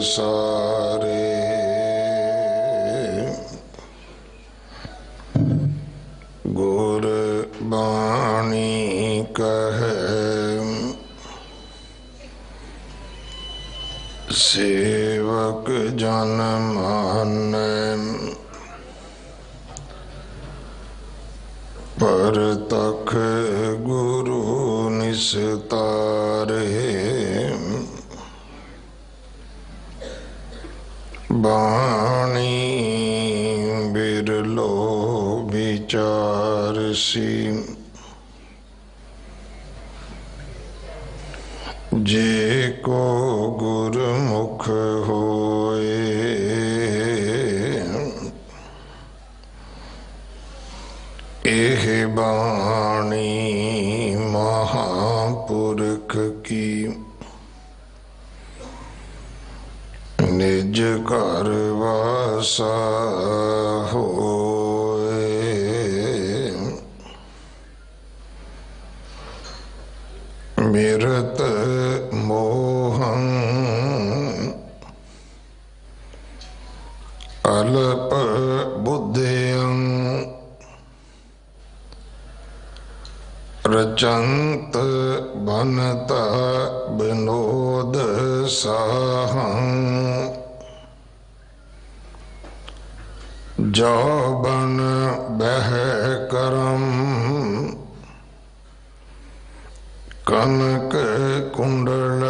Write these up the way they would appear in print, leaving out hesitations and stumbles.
सारे गुर बाणी कहे सेवक जन मानै परतख गुरु निस्तारे बाणी बिरलो विचारसी जे को गुरमुख होए एह बाणी महापुरख की निज घर वासा होए मिरत मोहं अल्प बुद्धियं रचंत बनता विनोद साहं जौबन बह करम कनक कुंडल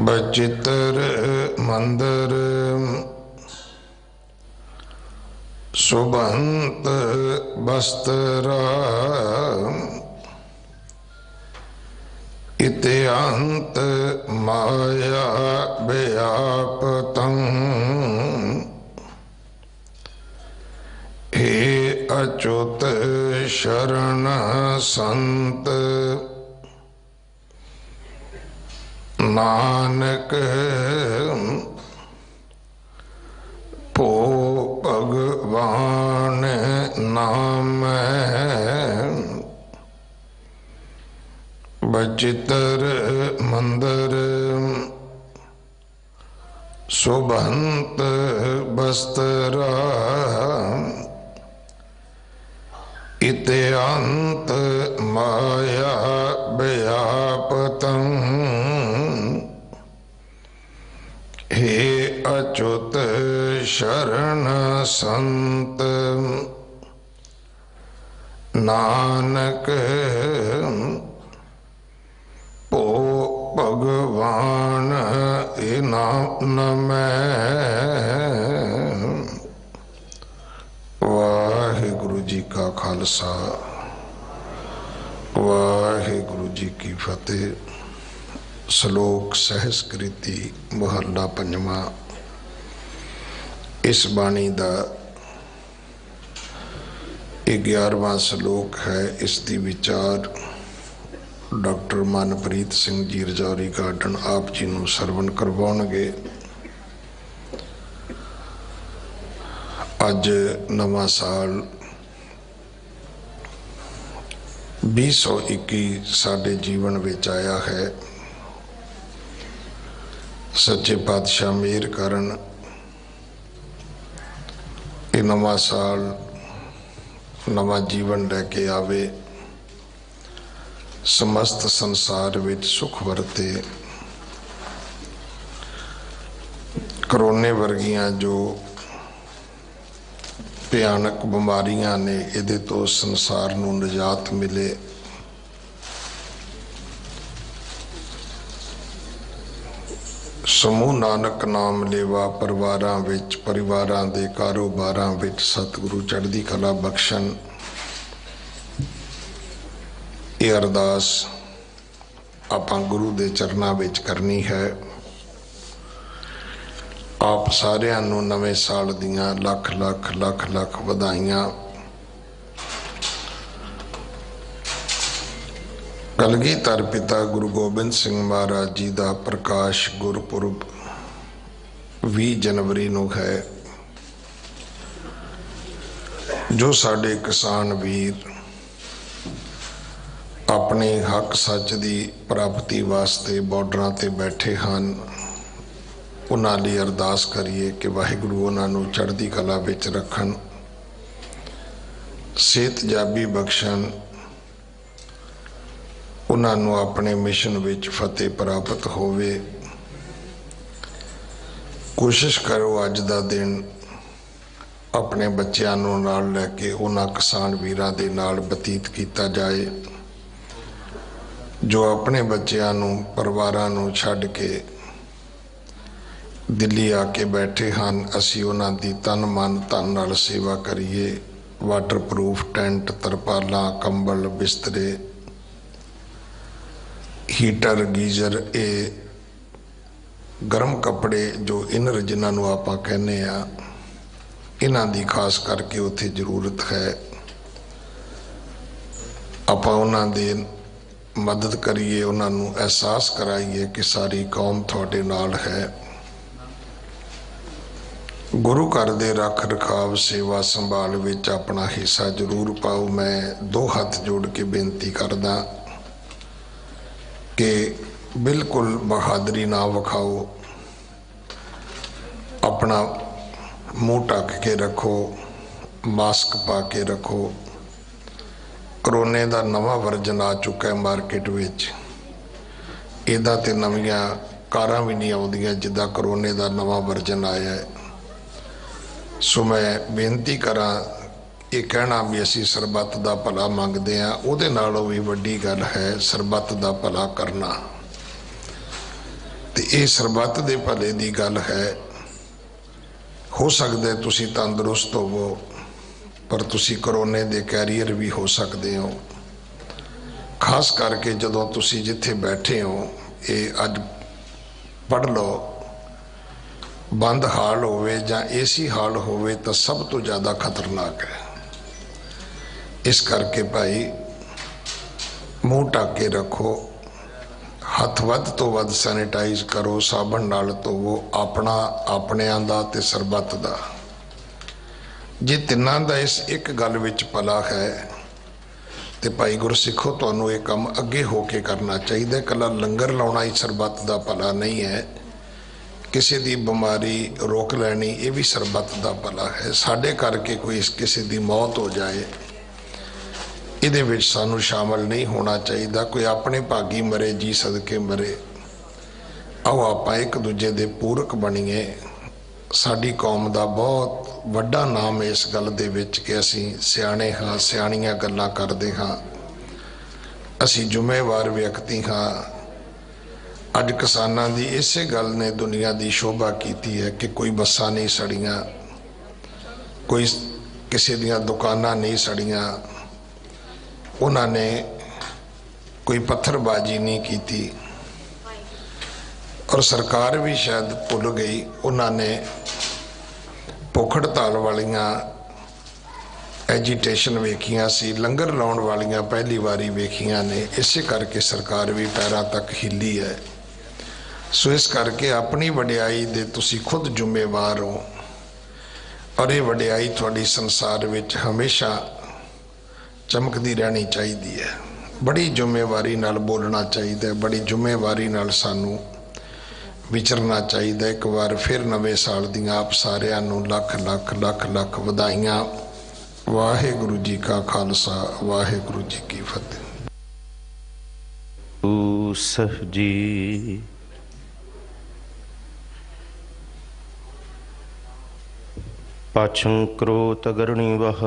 बचित्र मंदर सुबंत बस्तरा इत्यांत माया व्यापतं हे अच्युत शरण संत नानक पो भगवान नाम बचितर मंदर सुबंत बस्तरा इत्यांत माया व्यापतं हे अच्युत शरण संत नानक पो भगवान नाम वाहिगुरु जी का खालसा वाहिगुरु जी की फतेह। श्लोक सहस्कृति मुहल्ला पंजवा। इस बाणी का 11वां श्लोक है। इसकी विचार डॉक्टर मनप्रीत सिंह जी रजौरी गार्डन आप जी नूं सरवण करवाउणगे। अज नवा साल 2021 साडे जीवन विच आया है। सच्चे पातशाह मेहर करन ये नवा साल नवा जीवन लैके आवे, समस्त संसार विच सुख वरते, करोने वर्गियां जो भयानक बीमारियां ने इहदे तो संसार नूं निजात मिले। समूह नानक नाम लेवा परिवारां दे कारोबारां विच सतगुरु चढ़दी कला बख्शण। ये अरदास आपां गुरु दे चरनां विच करनी है। आप सारिआं नूं नवें साल दीआं लख लख लख लख वधाइयां। कलगीधर पिता गुरु गोबिंद सिंह महाराज जी का प्रकाश गुरपुरब 20 जनवरी नूं है। जो साडे किसान वीर अपने हक सच की प्राप्ति वास्ते बॉर्डर ते बैठे हैं, उन्हां लई अरदास करिए कि वाहिगुरू उन्हां नूं चढ़दी कला विच रखण, सेहतयाबी बख्शण, उन्हां नूं अपने मिशन विच फतेह प्राप्त होवे। कोशिश करो अज दा दिन अपने बच्चों नूं नाल लैके उन्हां किसान वीरां दे नाल बतीत किया जाए जो अपने बच्चों नूं परिवारां नूं छड्ड के दिल्ली आके बैठे हैं। असी उन्हां दी तन मन धन नाल सेवा करिए। वाटरप्रूफ टेंट, तरपालां, कंबल, बिस्तरे, हीटर, गीजर, ये गर्म कपड़े जो इनर जिन्हां नूं आपां कहने आ, इन्हां दी खास करके उत्थे जरूरत है। आपां उन्हां दी मदद करिए, उन्हां नूं एहसास कराइए कि सारी कौम तुहाडे नाल है। गुरु घर दे रख रखाव सेवा संभाल विच अपना हिस्सा जरूर पाओ। मैं दो हाथ जोड़ के बेनती करदा कि बिल्कुल बहादुरी ना विखाओ, अपना मुँह ढक के रखो, मास्क पा के रखो। करोने का नवा वर्जन आ चुका है मार्केट विच, इहदा ते नवीं कारां भी नहीं आउंदियां जिद्दां करोने का नवा वर्जन आया है। सो मैं बेनती करा, ये कहना भी असी सरबत का भला मंगते हैं, उहदे नालों भी वड्डी गल है सरबत का भला करना। तो ये सरबत के भले की गल है। हो सकता है तुसी तंदुरुस्त होवो, पर तुसी करोने दे कैरियर भी हो सकते हो। खास करके जदों तुसी जिथे बैठे हो, ये अज पढ़ लो, बंद हाल होवे जां एसी हाल होवे तो सब तो ज़्यादा खतरनाक है। इस करके भाई मुँह ढक के रखो, हथ वध तो वध सैनिटाइज करो, साबन नाल धोवो, अपना अपनियां दा ते सरबत दा। जे तिन्नां दा इस एक गल विच भला है तो भाई गुरसिखो तुहानूं ये काम अगे हो के करना चाहिए। कला लंगर लाउणा ही सरबत दा भला नहीं है, किसी दी बीमारी रोक लैनी ये भी सरबत दा भला है। साडे करके कोई किसी दी मौत हो जाए, इहदे विच सानूं शामिल नहीं होना चाहिए। कोई अपने भागी मरे, जी सदके मरे। आओ आपां एक दूजे दे पूरक बणीए। साडी कौम दा बहुत वड्डा नाम है इस गल दे विच कि असी सियाणे हाँ, सियाणियां गल्लां करदे हाँ, असी जुम्मेवार व्यक्ति हाँ। अज किसानां दी इसे गल ने दुनिया की शोभा की है कि कोई बसां नहीं सड़ियां, कोई किसी दियां दुकानां नहीं सड़ियां, उन्होंने कोई पत्थरबाजी नहीं की। और सरकार भी शायद भुल गई, उन्होंने भुख हड़ताल वालियां एजीटेशन वेखियां सी, लंगर लाउण वालियां पहली बारी वेखियां ने। इसे करके सरकार भी पैरों तक हिली है। सो इस करके अपनी वडियाई दे तुसी खुद जुम्मेवार हो, और ये वडियाई थोड़ी संसार विच हमेशा चमकती रहनी चाहिए है। बड़ी जुम्मेवारी नाल बोलना चाहिए, बड़ी जुम्मेवारी नाल सानू विचरना चाहिए। एक बार फिर नवे साल दियां आप सारियां नू लख लख लख लख वधाइयां। वाहिगुरू जी का खालसा, वाहिगुरू जी की फतेह। सह जी पाछं क्रोत गरुणी वह,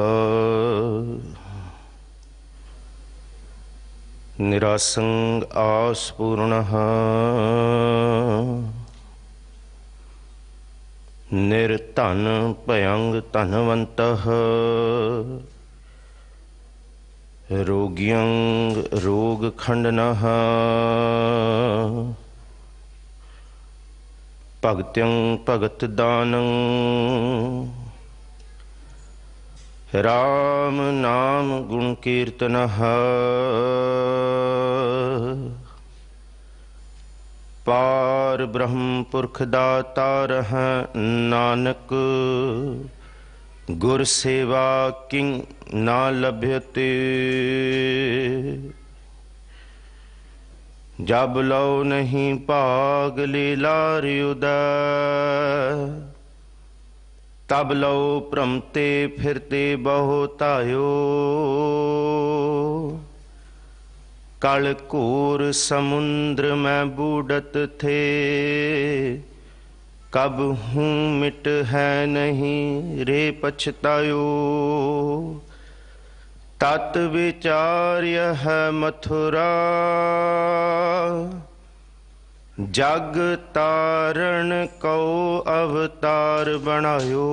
निरासंग आस पूर्णः, निर्धन भयंग धनवंतः, रोगियंग रोग खंडनः, भगत्यं भगत दानं, राम नाम गुण कीर्तनः, पार ब्रह्म पुरख दातारः, नानक गुर सेवा किंग ना लभ्यते। जब लो नहीं भाग लीलार उदय, तब लो भ्रमते फिरते बहुत आयो। कल घोर समुद्र में बूढ़त थे, कब हूँ मिट है नहीं रे पछतायो। तत् विचार्य है मथुरा, जग तारण को अवतार बनायो।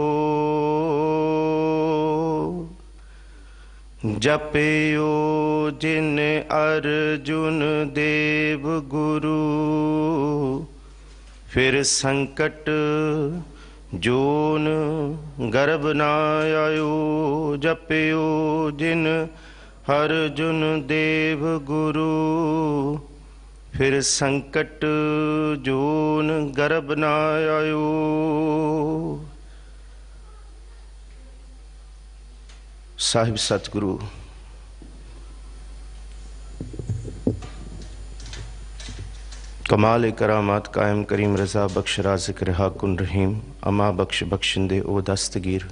जपयो जिन अर्जुन देव गुरु, फिर संकट जोन गर्भ न आयो। जपयो जिन अर्जुन देव गुरु, फिर संकट जोन गर्भ न आयो। साहिब सतगुरु कमाल करामात कायम करीम रजा बख्श राज़िक रहा कुन रहीम। अमा बख्श बख्शिंदे ओ दस्तगीर,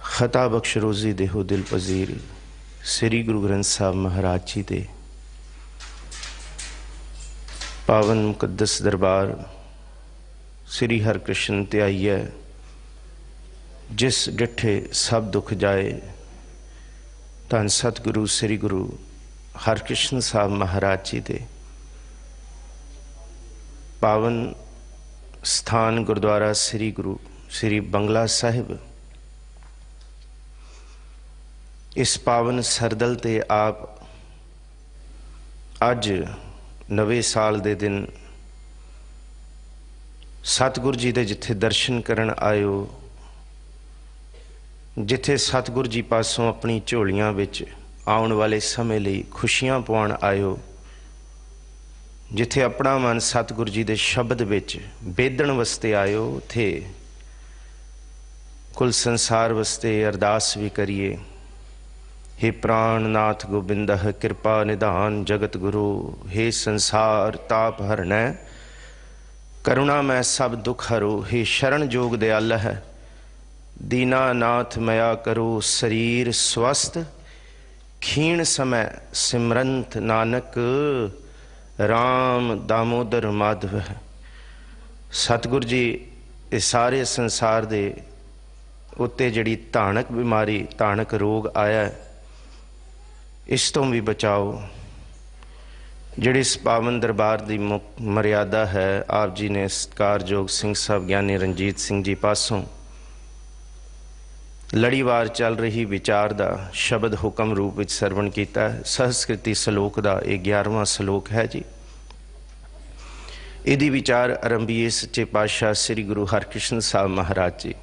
खता बख्श रोज़ी देहो दिल पजीर। श्री गुरु ग्रंथ साहब महाराज जी दे पावन मुकद्दस दरबार श्री हरकृष्ण ते आइए। जिस डिठे सब दुख जाए, धन सतगुरु श्री गुरु हरकृष्ण साहब महाराज जी दे पावन स्थान गुरुद्वारा श्री गुरु श्री बंगला साहिब, इस पावन सरदल ते आप अज नवे साल दे दिन सतगुरु जी दे जिथे दर्शन करन आयो, जिथे सतगुरु जी पासों अपनी झोलियां विच आउण वाले समय लई खुशियां पाउण आयो, जिथे अपना मन सतगुरु जी दे शब्द विच बेदण वस्ते आयो, थे कुल संसार वस्ते अरदास भी करिए। हे प्राणनाथ गोबिंदह कृपा निधान जगत गुरु, हे संसार ताप हरणै करुणा मैं सब दुख हरो। हे शरण जोग दयाल है दीनानाथ मया करो, शरीर स्वस्थ क्षीण समय सिमरंत नानक राम दामोदर माधव। सतगुरु जी इस सारे संसार दे उत्ते जड़ी धानक बीमारी धानक रोग आया, इस तो भी बचाओ। जिहड़ी इस पावन दरबार की मर्यादा है, आप जी ने सत्कारयोग सिंह साहब ज्ञानी रणजीत सिंह जी पासों लड़ीवार चल रही विचार का शब्द हुक्म रूप में सरवण किया। सहस्कृति सलोक का यह 11वां सलोक है जी। इहदी विचार आरंभीए सच्चे पातशाह श्री गुरु हरकृष्ण साहब महाराज जी।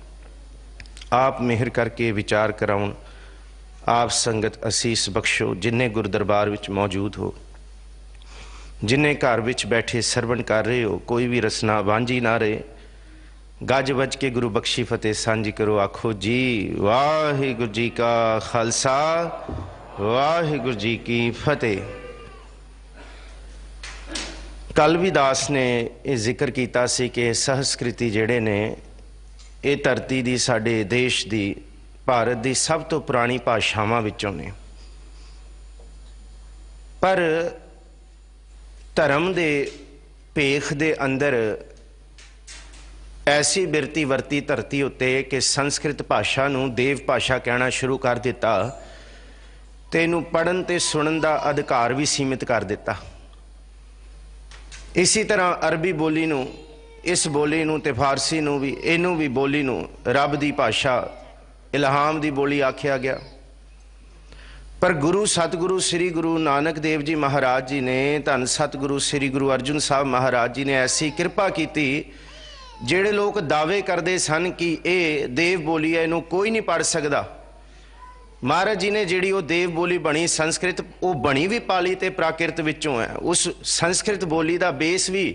आप मेहर करके विचार कराउण, आप संगत असीस बख्शो। जिन्हें गुरु दरबार विच मौजूद हो, जिन्हें घर विच बैठे सरवण कर रहे हो, कोई भी रसना वांझी ना रहे। गज बज के गुरु बख्शी फतेह सांझी करो। आखो जी वाहिगुरु जी का खालसा वाहिगुरु जी की फतेह। कल भी दास ने यह जिक्र किया सी कि सहस्कृति जेड़े ने ये धरती दी साडे देश दी भारत दी सब तो पुरानी भाषावां विचों ने, पर धर्म दे भेख दे अंदर ऐसी बिरती वरती धरती उत्ते कि संस्कृत भाषा नूं देव भाषा कहना शुरू कर दिता, ते इनूं पढ़न ते सुनन दा अधिकार भी सीमित कर दिता। इसी तरह अरबी बोली नूं, इस बोली नूं ते फारसी नूं भी, इनू भी बोली नूं रब दी भाषा इल्हाम दी बोली आख्या गया। पर गुरु सतगुरु श्री गुरु नानक देव जी महाराज जी ने, धन सतगुरु श्री गुरु अर्जुन साहब महाराज जी ने ऐसी कृपा की, जेड़े लोग दावे करते सन कि ये देव बोली है, इनू कोई नहीं पढ़ सकता। महाराज जी ने जिहड़ी वो देव बोली बनी संस्कृत, वो बनी भी पाली ते प्राकृत विचों है। उस संस्कृत बोली का बेस भी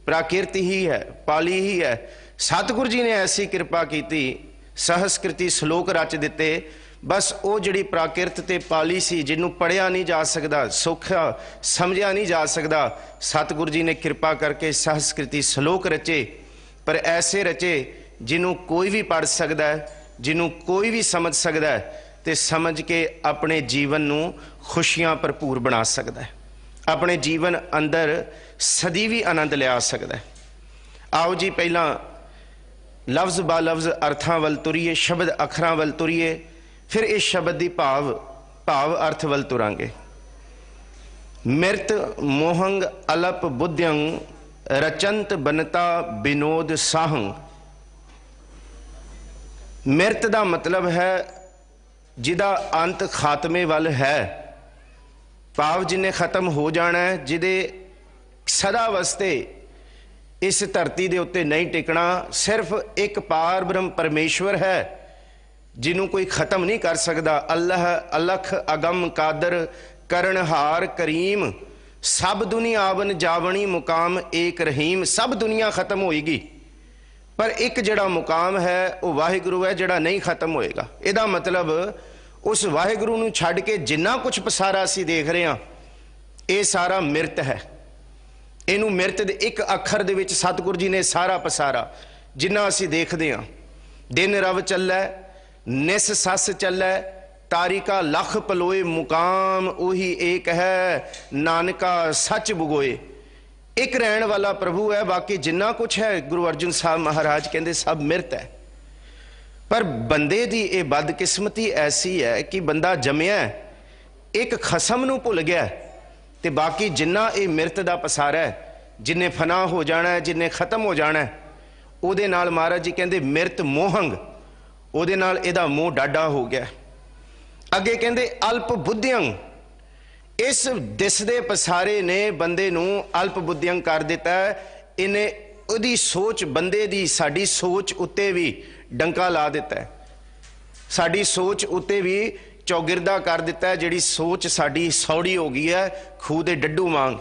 प्राकृत ही है, पाली ही है। सतगुरु जी ने ऐसी कृपा की, सहस्कृति श्लोक रच दिते। बस वो जिहड़ी प्राकृत ते पाली सी, जिन्हों पढ़िया नहीं जा सकता, सौखा समझिया नहीं जा सकता, सतगुरु जी ने कृपा करके सहस्कृति श्लोक रचे, पर ऐसे रचे जिन्हों कोई भी पढ़ सकता है, जिन्हों कोई भी समझ सकता है, तो समझ के अपने जीवन नूं खुशियां भरपूर बना सकता है, अपने जीवन अंदर सदी भी आनंद लिया सकता है। आओ जी पहला लफ्ज़ बा लफ्ज़ अर्थां वल तुरीए, शब्द अखरां वल तुरीए, फिर इस शब्द की भाव अर्थ वल तुरांगे। मृत मोहंग अलप बुद्ध्यंग रचंत बनता विनोद साहंग। मृत का मतलब है जिदा अंत खात्मे वाल है, भाव जिन्हें खत्म हो जाना है, जिदे सदा वास्ते इस धरती के उत्ते नहीं टिकना, सिर्फ एक पार ब्रह्म परमेश्वर है जिन्हों कोई खत्म नहीं कर सकता। अल्लाह अलख अगम कादर करणहार करीम, सब दुनिया आवन जावनी मुकाम एक रहीम। सब दुनिया खत्म होएगी, पर एक जड़ा मुकाम है वो वाहिगुरु है, जड़ा नहीं खत्म होएगा। इहदा मतलब उस वाहिगुरु नूं छड्ड के जिन्ना कुछ पसारा असीं देख रहे हैं, ये सारा मिरत है। इनू मिरत दे एक अखर दे विच सतगुरु जी ने सारा पसारा जिन्ना असीं देखते हैं। दिन रव चलै निस सस चलै, तारिका लख पलोए मुकाम उही एक है, नानका सच बुगोए। एक रहने वाला प्रभु है, बाकी जिन्ना कुछ है गुरु अर्जुन साहब महाराज कहते सब मिरत है। पर बंदे दी ये बदकिस्मती ऐसी है कि बंदा जमया एक खसम नूं भुल गया, ते बाकी जिन्ना ये मिरत दा पसारा है, जिन्हें फना हो जाना है, जिन्हें खत्म हो जाना है, उहदे नाल महाराज जी कहते मिरत मोहंग, उहदे नाल इहदा मोह डाडा हो गया। अगे कहते अल्प बुद्धियंग, इस दिसदे पसारे ने बंदे नूं अल्प बुद्धियंग कर दिता है। इन्हें उहदी सोच बंदे दी साडी सोच उत्ते भी डंका ला दिता है, साडी सोच उत्ते भी चौगिरदा कर दिता है। जिहड़ी सोच साडी सौड़ी हो गई है खूह दे डड्डू वांग,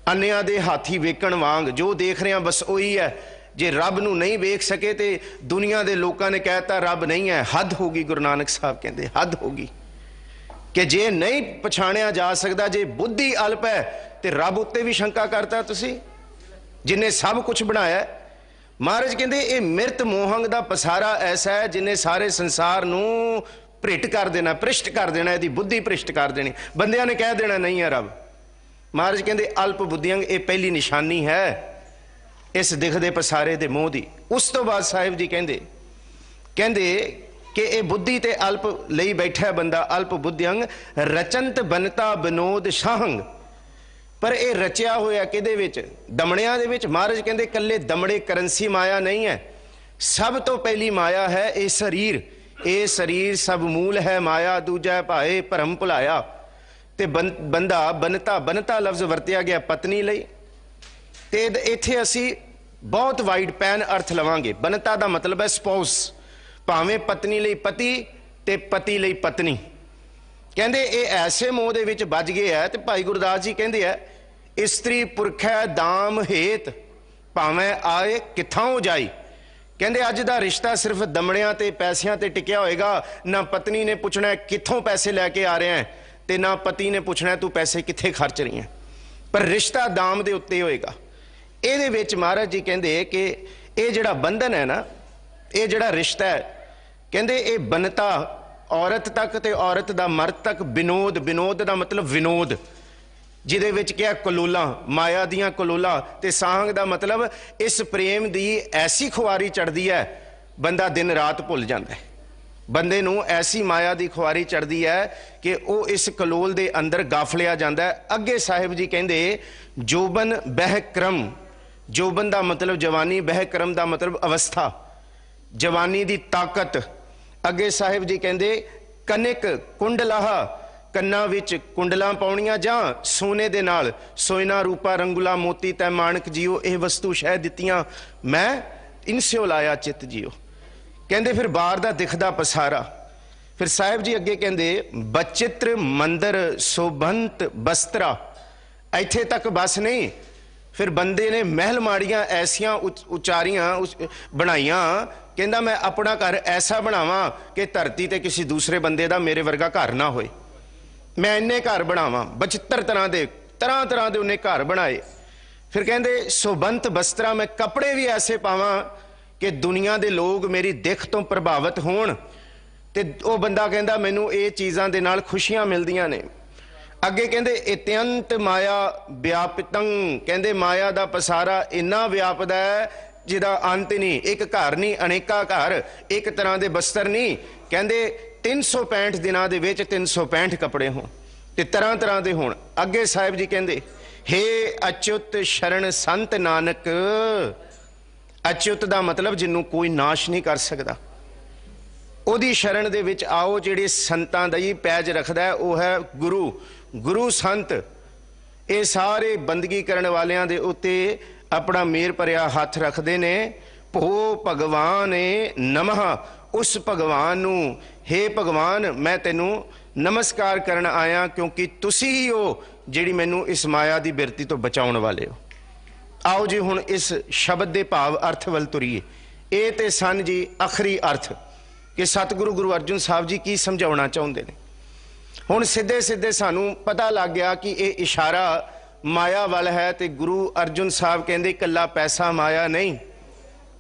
अन्नियां दे हाथी वेखण वांग, जो देख रहे हैं बस वही है। जे रब नूं नहीं वेख सके तो दुनिया के लोगों ने कहता रब नहीं है। हद होगी, गुरु नानक साहब कहते हद होगी कि जे नहीं पछाणिया जा सकता, जे बुद्धि अल्प है तो रब उत्ते भी शंका करता तुसी जिन्हें सब कुछ बनाया। महाराज कहते ये मिरत मोहंग का पसारा ऐसा है जिन्हें सारे संसार नूं भ्रिट कर देना, भ्रिष्ट कर देना, यदि बुद्धि भ्रिष्ट कर देनी। बंदियां ने कह देना नहीं है रब। महाराज कहते अल्प बुद्धियंग ये पहली निशानी है इस दिखदे पसारे दे मोह दी। उस तो बाद साहिब जी कहते कि ये बुद्धि ते अल्प लई बैठा बंदा अल्प बुद्धियंग रचंत बनता विनोद शाहंग। पर यह रचिया होया किहदे विच? दमड़ियां दे विच। महाराज कहते कल्ले दमड़े करंसी माया नहीं है, सब तो पहली माया है ये शरीर। ये शरीर सब मूल है माया, दूजा भाए भरम भुलाया। ते बंदा बनता बनता लफ्ज वरतिया गया पत्नी लई, ते इत्थे असी बहुत वाइड पैन अर्थ लवांगे। बनता दा मतलब है स्पाउस, भावें पत्नी लई पति ते पति लई पत्नी। कहंदे ये ऐसे मोह दे विच बज गए है। ते भाई गुरदास जी कहंदे है स्त्री पुरख है दाम हेत, भावें आए कित्थों हो जाई। कहंदे अज दा रिश्ता सिर्फ दमड़ियां ते पैसियां ते टिकिया होएगा। ना पत्नी ने पुछना है कित्थों पैसे लैके आ रहे हैं, ते ना पति ने पुछना है तू पैसे कित्थे खर्च रही हैं, पर रिश्ता दाम दे उत्ते होएगा। ਇਹਦੇ ਵਿੱਚ महाराज जी कहते कि ये जिहड़ा बंधन है ना, ये जिहड़ा रिश्ता है, कहते ये बनता औरत तक ते औरत दा मर्द तक विनोद। विनोद दा मतलब विनोद, जिहदे विच क्या कलोला माया दियां कलोला, ते सांग दा मतलब इस प्रेम दी ऐसी खुआरी चढ़दी है बंदा दिन रात भुल जाता है। बंदे नूं ऐसी माया दी खुआरी चढ़दी है कि वह इस कलोल दे अंदर गाफलिया जाता है। अगे साहिब जी कहते जोबन बह क्रम, जोबन का मतलब जवानी, बह क्रम का मतलब अवस्था, जवानी की ताकत। अगे साहिब जी कहते कनिक कुंडलाह, कन्ना विच कुंडलां पाउणियां जां सोने दे नाल, सोयना रूपा रंगुला मोती तै माणक जियो, यह वस्तु शह दित्तियां मैं इनस्यो लाया चित जियो। कहते फिर बाहर का दिखदा पसारा। फिर साहिब जी अगे कहते बचित्र मंदिर शोभंत बस्त्रा, इत्थे तक बस नहीं, फिर बंदे ने महल माड़ियां ऐसियां उचारियां बनाइयां कहता मैं अपना घर ऐसा बनावा कि धरती ते किसी दूसरे बंदे दा मेरे वर्गा घर ना होए, मैं इन्ने घर बनावा। 75 तरह दे उन्हें घर बनाए। फिर कहते सुबंत बस्त्रा, मैं कपड़े भी ऐसे पावा कि दुनिया दे लोग मेरी दिख तो प्रभावित होण। ते वो बंदा कहता मैनू ये चीज़ां दे नाल खुशियां मिलदियां ने। अगे कहते इत्यंत माया व्यापितंग, कहते माया दा पसारा इन्ना व्यापदा है जिदा अंत नहीं। एक घर नहीं, अनेका घर, एक तरह के बस्तर नहीं। कहते 365 दिनां दे विच 365 कपड़े होण ते तरह तरह के होण। अगे साहिब जी कहते हे अच्युत शरण संत नानक। अच्युत का मतलब जिन्हों कोई नाश नहीं कर सकता, ओदी शरण दे विच आओ। जिहड़े संतां दा ही पैज रखदा है वो है गुरु। गुरु संत ये सारे बंदगी करने वालियां दे उत्ते अपना मेर भरिया हाथ रखते ने। भो भगवान नमः, उस भगवान नू हे भगवान मैं तेनू नमस्कार करन आया, क्योंकि तुसी ही हो जिहड़ी मैनू इस माया की बिरती तो बचाउण वाले हो। आओ जी हुण इस शब्द के भाव अर्थ वल तुरीए। ये तो सन जी आखिरी अर्थ कि सतगुरु गुरु अर्जुन साहब जी की समझाउणा चाहुंदे ने। हुण सीधे सीधे सानू पता लग गया कि ये इशारा माया वाल है। तो गुरु अर्जुन साहब कहते कला पैसा माया नहीं,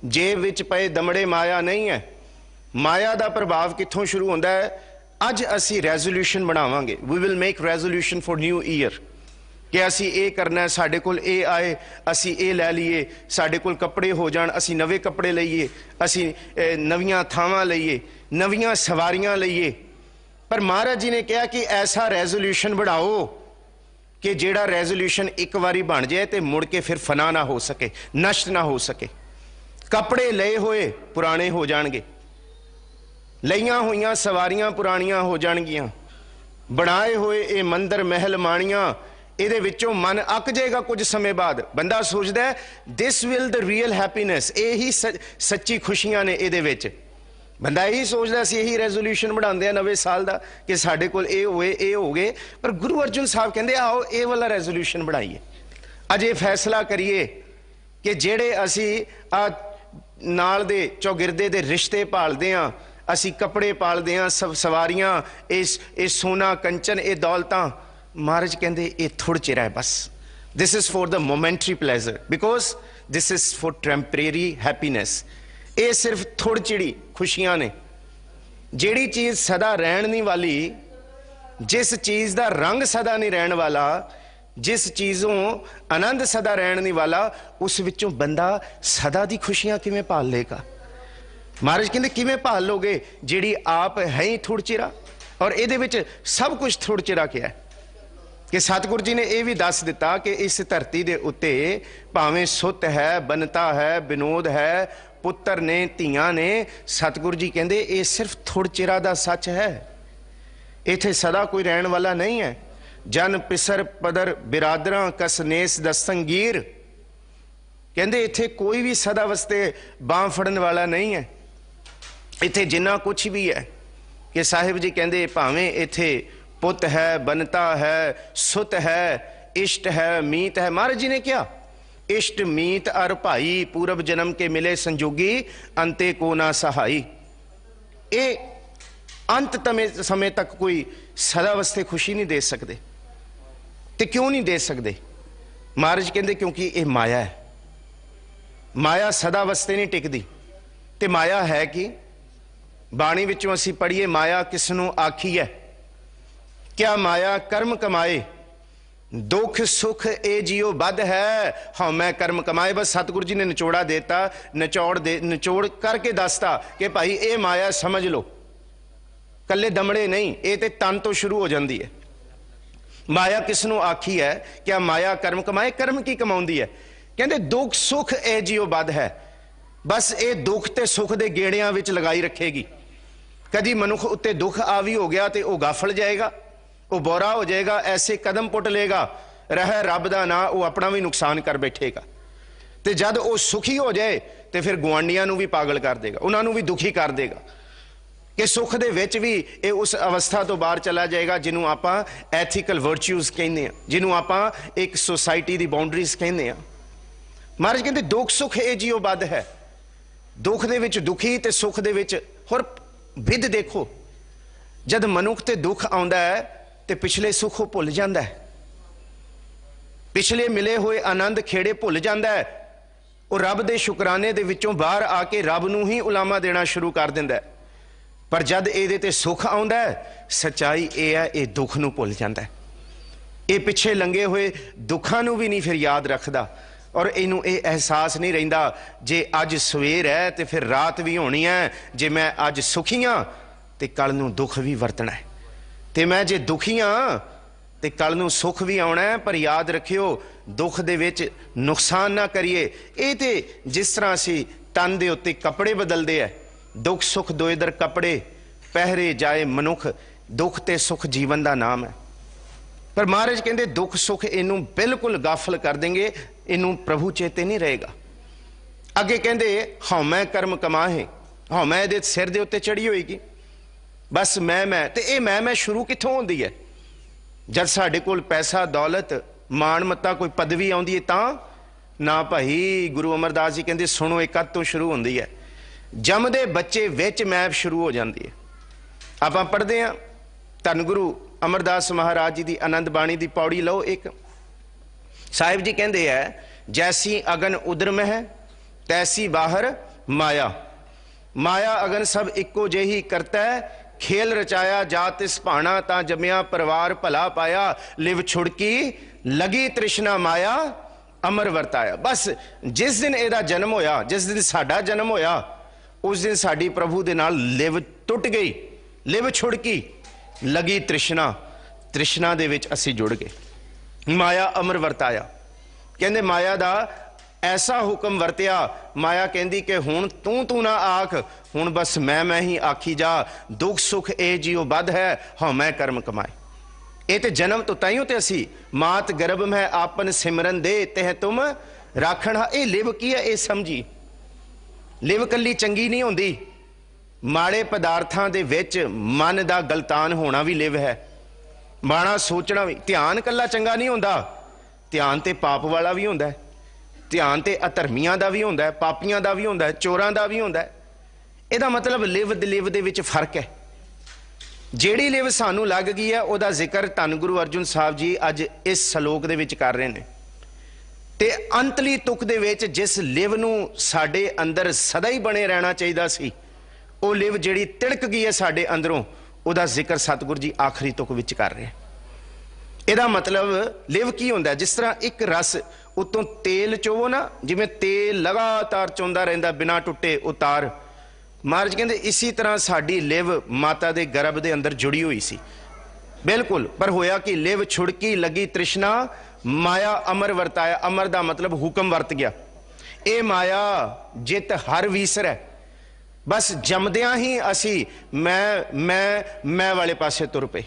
जेब विच पए दमड़े माया नहीं है। माया का प्रभाव कित्थों शुरू होंदा है? अज असी रेजोल्यूशन बनावांगे, we will make resolution for new year कि असी ये करना है, साडे कोल ये आए असी ये लै लीए, साडे कोल कपड़े हो जाण असी नवे कपड़े लईए, असी नवीआं थावां लईए, नवीआं सवारियां लईए। पर महाराज जी ने कहा कि ऐसा रेजोल्यूशन बनाओ कि जेड़ा रेजोल्यूशन एक बारी बन जाए तो मुड़ के फिर फना ना हो सके, नष्ट ना हो सके। कपड़े लए हुए पुराने हो जाणगे, लईआं होईआं सवारियां पुरानियां हो जाणगियां, बनाए हुए ये मंदिर महल माणियां ਇਹਦੇ ਵਿੱਚੋਂ मन अक जाएगा कुछ समय बाद। बंदा सोचता है this will the real happiness, यही सच्ची खुशियां ने ਇਹਦੇ ਵਿੱਚ। बंदा यही सोचता सी, यही रेजोल्यूशन बनाते हैं नवे साल का कि साढ़े कोल ये होए ये हो गए। पर गुरु अर्जुन साहब कहते आओ ये वाला रेजोल्यूशन बनाइए, अज ये फैसला करिए कि जेड़े असी नाल दे चौगिरदे दे रिश्ते पालते हैं, असी कपड़े पालते हैं, सब सवारियां, ये सोना कंचन, ये दौलतां, महाराज कहते ये थोड़ा चिर है बस। This is for the momentary pleasure, because this is for temporary happiness. ये सिर्फ थोड़ी चिड़ी खुशियां ने। जिहड़ी चीज़ सदा रहन नहीं वाली, जिस चीज़ का रंग सदा नहीं रहन वाला, जिस चीज़ों आनंद सदा रहन नहीं वाला, उस विचों बंदा सदा दी खुशियां किवें पाल लेगा? महाराज कहते किवें पाल लोगे जिहड़ी आप है ही थोड़ चिरा, और इहदे विच सब कुछ थोड़ चिरा क्या है कि सतगुरु जी ने यह भी दस दिता कि इस धरती के उत्ते भावें सुत है, बनता है, विनोद है, पुत्र ने, धियां ने। सतगुरु जी कहते ये सिर्फ थोड़ चिरा दा सच है, इत्थे सदा कोई रहन वाला नहीं है। जन पिसर पदर बिरादरा कसनेस दस्तंगीर, कहते इत्थे कोई भी सदा वस्ते बांह फड़न वाला नहीं है। इत्थे जिन्ना कुछ भी है कि साहिब जी कहते भावें इत्थे पुत है, बनता है, सुत है, इष्ट है, मीत है। महाराज जी ने क्या इष्ट मीत अर भाई पूर्व जन्म के मिले संजोगी, अंते को ना सहाई। ये अंत समय तक कोई सदा वास्ते खुशी नहीं दे सकते। तो क्यों नहीं दे सकते? महाराज कहते क्योंकि ये माया है। माया सदा वास्ते नहीं टिकदी। ते माया है कि बाणी विचों असीं पढ़िए, माया किसनों आखी है? क्या माया कर्म कमाए, दुख सुख ए जियो बद है, हाँ मैं कर्म कमाए। बस सतगुरु जी ने निचोड़ा देता, निचोड़ करके दसता कि भाई ये माया समझ लो, कल्ले दमड़े नहीं, ये तो तन तो शुरू हो जाती है। माया किसनों आखी है? क्या माया कर्म कमाए? कर्म की कमाउंदी है? कहते दुख सुख ए जियो बद है, बस ये दुख ते सुख दे गेड़ियां विच लगाई रखेगी। कदी मनुख उत्ते दुख आ भी हो गया तो वह गाफल जाएगा, वो बोरा हो जाएगा, ऐसे कदम पुट लेगा, रह रब दा ना, वो अपना भी नुकसान कर बैठेगा। तो जब वो सुखी हो जाए तो फिर गुआंढियां भी पागल कर देगा, उन्होंने भी दुखी कर देगा कि सुख दे विच भी ये उस अवस्था तो बाहर चला जाएगा जिन्हों आपां एथिकल वर्च्यूज कहने हैं, जिन्हों आपां एक सोसाइटी की बाउंड्रीज कहने हैं। महाराज कहते दुख सुख ए जियो बद है। दुख दे विच दुखी ते सुख दे विच। होर विध देखो, जद मनुख ते दुख आउंदा है ते पिछले सुख भुल जांदा है, पिछले मिले हुए आनंद खेड़े भुल जांदा है। वो रब दे शुकराने दे विचों बाहर आके रब नूं ही उलामा देना शुरू कर दिंदा है। पर जद इहदे ते सुख आउंदा है, सच्चाई ये है, ये दुख नूं भुल जांदा है। ये पिछे लंघे हुए दुखां नूं भी नहीं फिर याद रखदा, और इनू ये एहसास नहीं रहिंदा जे अज सवेर है तो फिर रात भी होनी है, जे मैं अज सुखी हाँ तो कल नूं दुख भी वरतना है, तो मैं जे दुखी हाँ तो कल नूं सुख भी आना है। पर याद रखियो, दुख दे विच नुकसान ना करिए। ये तो जिस तरह असी तन दे उत्ते कपड़े बदलते हैं, दुख सुख दो इधर कपड़े पहरे जाए मनुख, दुख ते सुख जीवन का नाम है। पर महाराज कहते दुख सुख इनू बिल्कुल गाफल कर देंगे, इनू प्रभु चेते नहीं रहेगा। अगे कहते हौमै कर्म कमाहे, हौमै इहदे सिर दे उत्ते चढ़ी होएगी, बस मैं ते ये मैं शुरू कित्थों होंदी है? जब साडे कोल पैसा दौलत मान मत्ता कोई पदवी आउंदी है तां ना भाई। गुरु अमरदास जी कहते सुनो एक कद तो शुरू होंदी है, जमदे बच्चे विच मैं शुरू हो जाती है। आपां पढ़दे हां धन गुरु अमरदास महाराज जी की आनंद बाणी की पौड़ी लो एक। साहिब जी कहते हैं जैसी अगन उदर में है तैसी बाहर माया, माया अगन सब इक्को जेही करता है। खेल रचाया जात इस भाना ता जमिया परिवार भला पाया, लिव छुड़की लगी तृष्णा माया अमर वरताया। बस जिस दिन एदा जन्म होया, जिस दिन साडा जन्म होया, उस दिन साडी प्रभु दे नाल लिव टुट गई, लिव छुड़की लगी तृष्णा, तृष्णा दे विच असी जुड़ गए। माया अमर वरताया, कहंदे माया दा ऐसा हुक्म वरतिया, माया कहंदी कि हुण तू ना आख, हुण बस मैं ही आखी जा। दुख सुख ए जियो बद है, हाँ मैं कर्म कमाए। ये तो जन्म तो ताइयों ते असी मात गर्भ में आपन सिमरन दे ते तुम राखण। ये लिव की है ये समझी, लिव कली चंगी नहीं होंदी, माड़े पदार्थां दे विच मन दा गलतान होना भी लिव है, माड़ा सोचना भी। ध्यान कला चंगा नहीं होंदा, ध्यान ते पाप वाला भी होंदा है, ध्यान ते अधर्मियां दा भी होंदा है, पापियां दा भी होंदा है, चोरां दा भी होंदा है। इहदा मतलब लिव दे विच फर्क है। ਜਿਹੜੀ ਲਿਵ ਸਾਨੂੰ ਲੱਗ ਗਈ ਹੈ ਉਹਦਾ ਜ਼ਿਕਰ ਧੰਨ ਗੁਰੂ ਅਰਜੁਨ ਸਾਹਿਬ ਜੀ ਅੱਜ ਇਸ ਸ਼ਲੋਕ ਦੇ ਵਿੱਚ ਕਰ ਰਹੇ ਨੇ। ਤੇ ਅੰਤਲੀ ਤੁਕ ਦੇ ਵਿੱਚ ਜਿਸ ਲਿਵ ਨੂੰ ਸਾਡੇ ਅੰਦਰ ਸਦਾ ਹੀ ਬਣੇ ਰਹਿਣਾ ਚਾਹੀਦਾ ਸੀ, ਉਹ ਲਿਵ ਜਿਹੜੀ ਤਿੜਕ ਗਈ ਹੈ ਸਾਡੇ ਅੰਦਰੋਂ, ਉਹਦਾ ਜ਼ਿਕਰ ਸਤਿਗੁਰੂ ਜੀ ਆਖਰੀ ਤੁਕ ਵਿੱਚ ਕਰ ਰਹੇ। ਇਹਦਾ ਮਤਲਬ ਲਿਵ ਕੀ ਹੁੰਦਾ? ਜਿਸ ਤਰ੍ਹਾਂ ਇੱਕ ਰਸ ਉਤੋਂ ਤੇਲ ਚੋਵੋ ਨਾ, ਜਿਵੇਂ ਤੇਲ ਲਗਾਤਾਰ ਚੋਂਦਾ ਰਹਿੰਦਾ ਬਿਨਾਂ ਟੁੱਟੇ ਉਹ ਤਾਰ। महाराज कहते इसी तरह साड़ी लिव माता दे गर्भ दे अंदर जुड़ी हुई सी बिल्कुल। पर होया कि लिव छुड़की लगी तृष्णा माया अमर वरताया। अमर दा मतलब हुक्म वरत गया। ये माया जित हर वीसर है, बस जमदियां ही असी मैं वाले पासे तुर पे।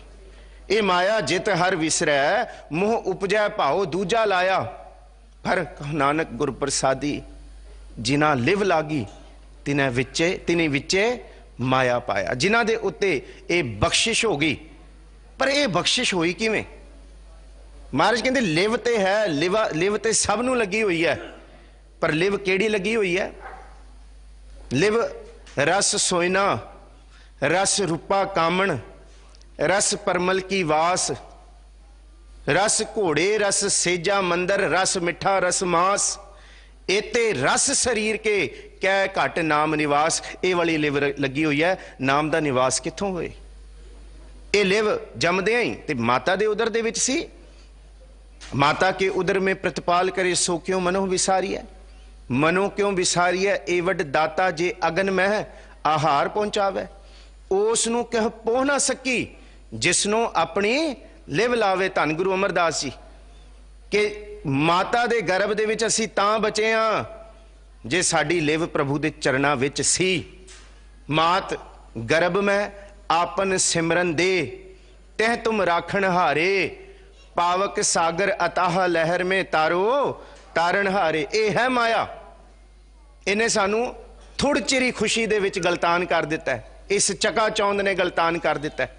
ये माया जित हर विसर है, मुँह उपजै भाओ दूजा लाया, पर नानक गुर प्रसादी जिना लिव लागी तिने विचे माया पाया। जिन्हां दे उत्ते ये बख्शिश हो गई। पर यह बख्शिश हुई किवें? महाराज कहते लिव ते है, लिव ते सब नूं लगी हुई है, पर लिव केड़ी लगी हुई है? लिव रस सोयना, रस रूपा कामण, रस परमल की वास, रस घोड़े, रस सेजा मंदर, रस मिठा रस मास, एते रस शरीर के कै घट नाम निवास। ये वाली लिव लगी हुई है। नाम दा निवास कित्थों होए? ये लिव जमदियां ही ते माता दे उदर दे विच सी। माता के उदर में प्रतिपाल करे सो क्यों मनो विसारी है, मनो क्यों विसारी है। एवड दाता जे अगन में आहार पहुंचावे, उस नूं कह पोह ना सकी जिसनों अपनी लिव लावे। धन गुरु अमरदास जी के माता दे गर्भ दे विच असी तां बचे हां जे साडी लिव प्रभु दे चरना विच सी। मात गर्भ में आपन सिमरन दे, तह तुम राखण हारे, पावक सागर अताह लहर में तारो तारण हारे। ये है माया। इन्हें सानू थोड़ी चिरी खुशी दे विच गलतान कर दिता है, इस चका चौंद ने गलतान कर दिता है।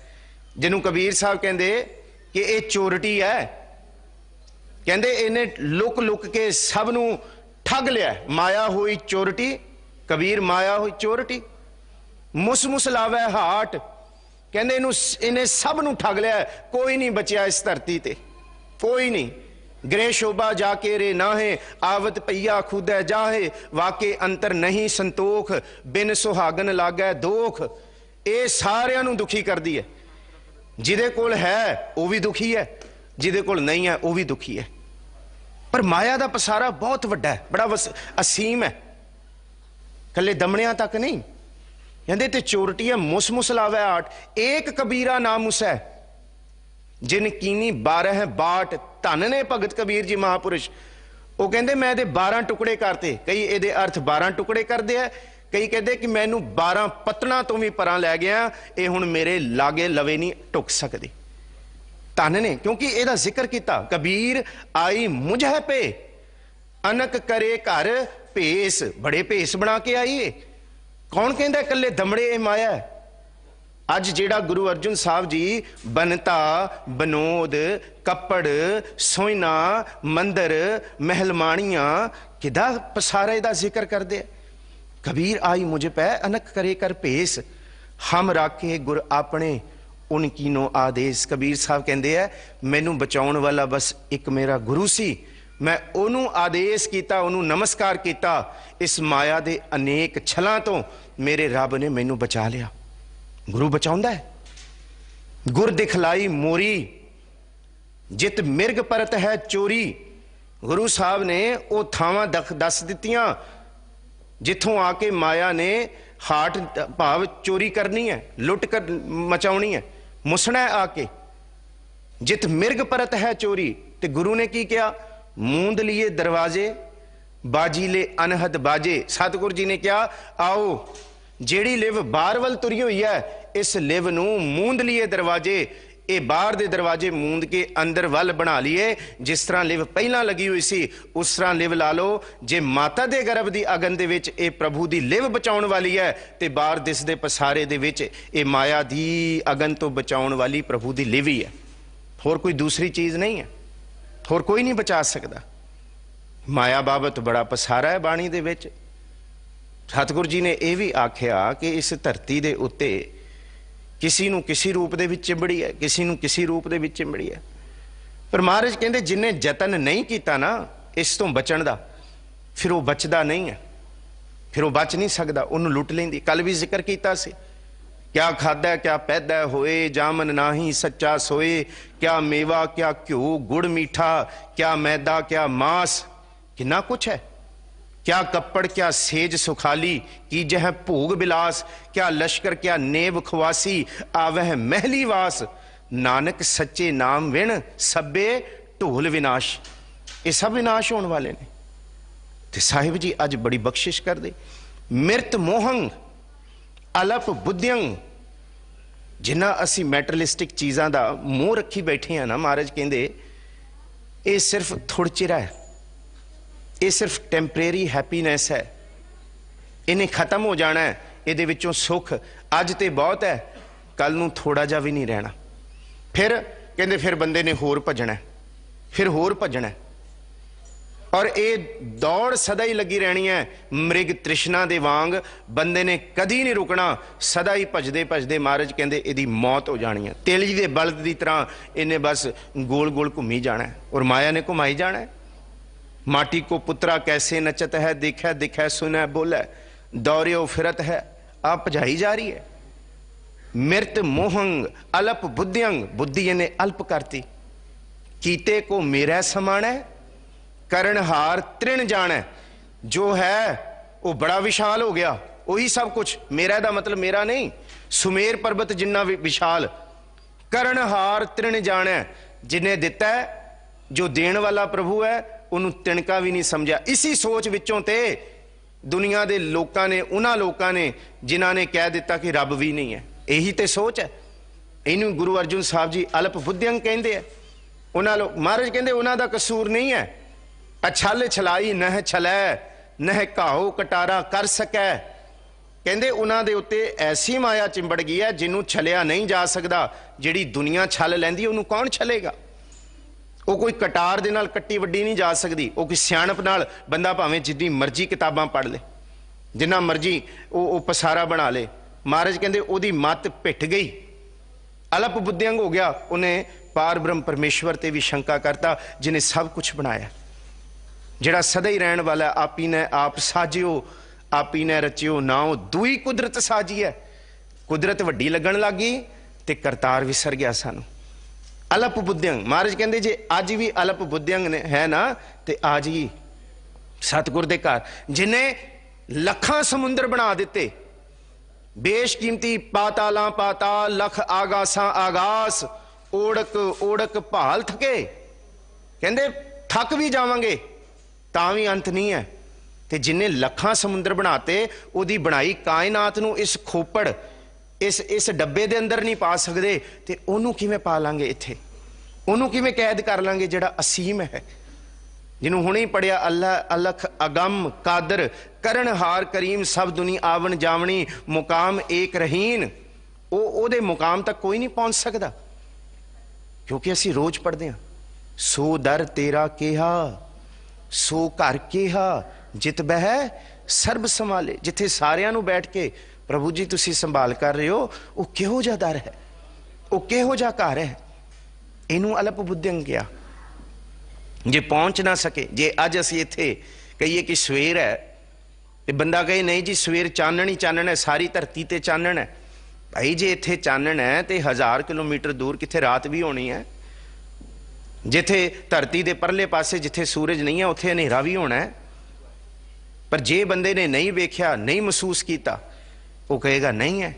जिन्हों कबीर साहब कहते कि ये चोरटी है, कहते इन्हें लुक लुक के सब नू ठग लिया। माया हुई चोरटी कबीर माया हुई चोरटी, मुस मुस लावै हाट, कहंदे इन्हें सब नूं ठग लिया, कोई नहीं बचिया इस धरती ते, कोई नहीं। गृह शोभा जाके रे नाहे, आवत पईया खुदै जाहे, वाके अंतर नहीं संतोख, बिन सुहागन लागै दोख। ये सारियां नूं दुखी करदी है। जिहदे कोल है वो भी दुखी है, जिहदे कोल नहीं है वो भी दुखी है। पर माया का पसारा बहुत वड्डा है, बड़ा असीम है, कले दमड़ियां तक नहीं। कहते ते चोरटी है मुस मुस लावै आट, एक कबीरा नाम मुस है, जिन कीनी 12 बाट। धन ने भगत कबीर जी महापुरुष, वो कहते मैं दे 12 टुकड़े करते। कई ये अर्थ 12 टुकड़े करते हैं, कई कहते कि मैनू 12 पत्तना तो भी परां लै गया, ये हुण मेरे लागे लवे नहीं टुक सकती। धन ने, क्योंकि ਇਹਦਾ ਜ਼ਿਕਰ ਕੀਤਾ, कबीर आई मुझ है पे, अनक करे घर भेस, बड़े भेस बना के आईए। कौन कहता कल्ले दमड़े माया है। अज जेड़ा गुरु अर्जुन साहब जी बनता बनोद कपड़ सोइना मंदिर महलमानियां किदा पसारे दा जिक्र करते हैं। कबीर आई मुझ पै अनक करे कर भेस, हम राखे गुर अपने उनकी नो आदेश। कबीर साहब कहते हैं मैनू बचाउण वाला बस एक मेरा गुरु सी, मैं ओनू आदेश किया, ओनू नमस्कार किया। इस माया दे अनेक छलां तो मेरे रब ने मैनू बचा लिया। गुरु बचाउंदा है। गुर दिखलाई मोरी, जित मिर्ग परत है चोरी। गुरु साहब ने वो थावां दस दित्तियां जिथों आके माया ने हाट भाव चोरी करनी है, लुट कर मचाउणी है, मुसना है आके। जित मिर्ग परत है चोरी, ते गुरु ने की किया, मूंद लिए दरवाजे बाजी ले अनहद बाजे। सतगुरु जी ने क्या, आओ जेड़ी लिव बाहर वल तुरी हुई है, इस लिव नू मूंद लिए दरवाजे। ये बाहर दे दरवाजे मूंद के अंदर वल बना लिए। जिस तरह लिव पहला लगी हुई सी उस तरह लिव ला लो। जे माता दे गर्भ दी अगन दे विच ये प्रभु दी लिव बचाउण वाली है, ते बाहर दिसदे पसारे दे विच ये माया दी अगन तो बचाउण वाली प्रभु दी लिव ही है। होर कोई दूसरी चीज नहीं है, होर कोई नहीं बचा सकता। माया बाबत बड़ा पसारा है बाणी दे विच। सतगुरु जी ने यह भी आख्या कि इस धरती दे उत्ते किसी नूं किसी रूप दे विच चिंबड़ी है, किसी नूं किसी रूप दे विच चिंबड़ी है। पर महाराज कहते जिन्हें जतन नहीं किया ना इस तो बचण दा, फिर वो बचदा नहीं है, फिर वो बच नहीं सकता, उन्होंने लुट लेंदी। कल भी जिक्र किया से, क्या खादा क्या पैदा होए, जामन नाही सच्चा सोए। क्या मेवा क्या घ्यो गुड़ मीठा, क्या मैदा क्या मांस, कितना कुछ है। क्या कपड़ क्या सेज सुखाली, की जह भोग बिलास। क्या लश्कर क्या नेब खवासी, आवह महली वास। नानक सच्चे नाम विण सब्बे ढोल विनाश। ये सब विनाश होने वाले ने। ते साहिब जी अज बड़ी बख्शिश कर दे। मिरत मोहंग अलप बुद्धियंग। जिन्ना असी मैटरलिस्टिक चीज़ों का मोह रखी बैठे हैं ना, महाराज कहते ये सिर्फ थोड़ा चिरा है, ये सिर्फ टेंपरेरी हैप्पीनेस है, इन्हें खत्म हो जाना है। ये विचों सुख अज तो बहुत है, कल नूं थोड़ा जा भी नहीं रहना। फिर कहते फिर बंदे ने होर भजना है, फिर होर भजना है, और ये दौड़ सदा ही लगी रहनी है। मृग तृष्णा दे वांग बंदे ने कदी नहीं रुकना, सदा ही भजदे भजदे महाराज कहते यदी मौत हो जानी है। तेली दे बलद की तरह इन्हें बस गोल गोल घूमी जाना है, और माया ने घुमाई जाना है। माटी को पुत्रा कैसे नचत है, दिखै दिखै सुनै बोलै, दौड़ियो फिरत है, आप भजाई जा रही है। मिरत मोहंग अल्प बुद्धियंग, बुद्धि इन्हें अल्प करती। कीते को मेरा समान है, करणहार तृण जान है। जो है वो बड़ा विशाल हो गया, वही सब कुछ। मेरा दा मतलब मेरा नहीं, सुमेर पर्वत जिन्ना विशाल। करणहार तृण जान है, जिन्हें दिता है, जो देण वाला प्रभु है, उन्होंने तिणका भी नहीं समझा। इसी सोच विचों ते दुनिया के लोगों ने, उन्होंने लोगों ने जिन्हों ने कह दिता कि रब भी नहीं है, यही तो सोच है। इनू गुरु अर्जुन साहब जी अल्प बुद्धियंग कहते हैं। उन्होंने लोग महाराज कहते उन्हों का कसूर नहीं है। अछल छलाई नह छलै, नह घाओ कटारा कर सकै। कहते उन्होंने उत्ते ऐसी माया चिंबड़ गई है जिन्हों छलिया नहीं जा सकता। जिहड़ी दुनिया छल लैंदी उन्होंने कौन छलेगा। वो कोई कटार दे नाल कट्टी वड्डी नहीं जा सकती। वो कोई सियाणप नाल बंदा भावें जितनी मर्जी किताबां पढ़ ले, जिन्ना मर्जी वो पसारा बना ले। महाराज कहते ओदी मत भिट गई, अल्प बुद्धियंग हो गया, उन्हें पार ब्रह्म परमेश्वर ते भी शंका करता जिन्हें सब कुछ बनाया, जिहड़ा सदा ही रहने वाला। आपी ने आप साजियो, आपी ने रचियो नाओ, दुई कुदरत साजी है। कुदरत वड्डी लगन लग गई ते करतार विसर गया सानू। अल्प बुद्धियंग महाराज कहते जे अज भी अल्प बुद्धियंग है ना, ते आज ही सतगुर दे घर जिन्हें लखां समुंदर बना दिते, बेशकीमती पाताला पाताल, लख आगासा आगास, ओड़क ओड़क भाल थके। कहते थक भी जावांगे तां भी अंत नहीं है। ते जिन्हें लखां समुंदर बनाते, उहदी बनाई कायनात नूं इस खोपड़ इस डब्बे दे अंदर नहीं पा सकते, ते ओनू किवें पा लांगे इत्थे, ओनू किवें कैद कर लांगे जिहड़ा असीम है, जिन्होंने हुणे ही पढ़िया अल्लाह अलख अगम कादर करणहार करीम सब दुनी आवन जावनी मुकाम एक रहीन। ओदे मुकाम तक कोई नहीं पहुंच सकता, क्योंकि असी रोज पढ़ते हैं सो दर तेरा केहा सो घर केहा जित बह सर्ब संभाले। जिथे सारियां नूं बैठ के प्रभु जी तुसी संभाल कर रहे हो, वो किहो जा दर है, वो किहो जा घर है। इनू अल्प बुद्धियंग किया जे पहुंच ना सके। जे अज असी इत्थे कहिए कि सवेर है, तो बंदा कहे नहीं जी सवेर चानन ही चानन है, सारी धरती ते चानन है। भाई जे इत्थे चानन है तो 1000 किलोमीटर दूर किथे रात भी होनी है। जिथे धरती के परले पासे जिथे सूरज नहीं है, उत्थे हनेरा भी होना है। पर जे बंदे ने नहीं वेख्या, नहीं महसूस किया, वो कहेगा नहीं है।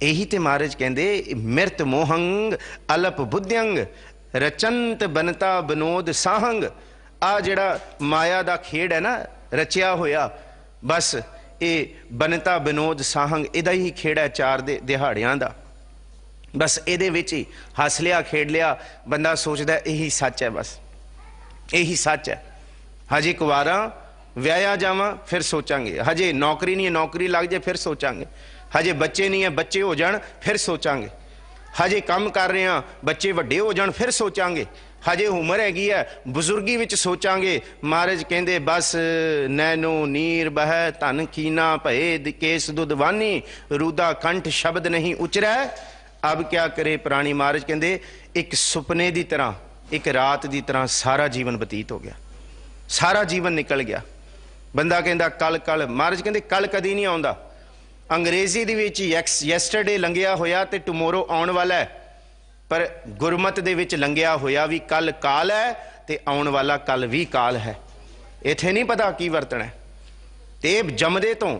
यही तो महाराज कहते मिरत मोहंग अल्प बुद्धियंग रचंत बनता बनोद साहंग। आ जड़ा माया दा खेड है ना रचिया होया, बस ये बनता विनोद साहंग इहदा ही खेड़ा है चार दिहाड़ियां दा। बस इहदे विच ही हस लिया खेड लिया, बंदा सोचदा यही सच है, बस यही सच है। हजे कुवारा व्याया जावां फिर सोचांगे, हजे नौकरी नहीं है नौकरी लग जाए फिर सोचांगे, हजे बच्चे नहीं है बच्चे हो जाण फिर सोचांगे, हजे काम कर रहे हैं बच्चे वड्डे हो जाण फिर सोचांगे, हजे उम्र हैगी है बुजुर्गी विच सोचांगे। महाराज कहंदे बस नैनो नीर बह धन कीना भये केस दुधवानी रूदा कंठ शब्द नहीं उचरै अब क्या करे प्राणी। महाराज कहंदे एक सुपने की तरह एक रात की तरह सारा जीवन बतीत हो गया, सारा जीवन निकल गया। बंदा कहंदा कल कल, महाराज कहंदे कल कदी नहीं आउंदा। अंग्रेजी दे विच यैस्टरडे लंघिया होया ते टुमोरो आउण वाला है, पर गुरमत दे विच लंघिया होया भी कल काल है ते आउण वाला कल भी काल है। इत्थे नहीं पता की वरतना है। ते जमदे तो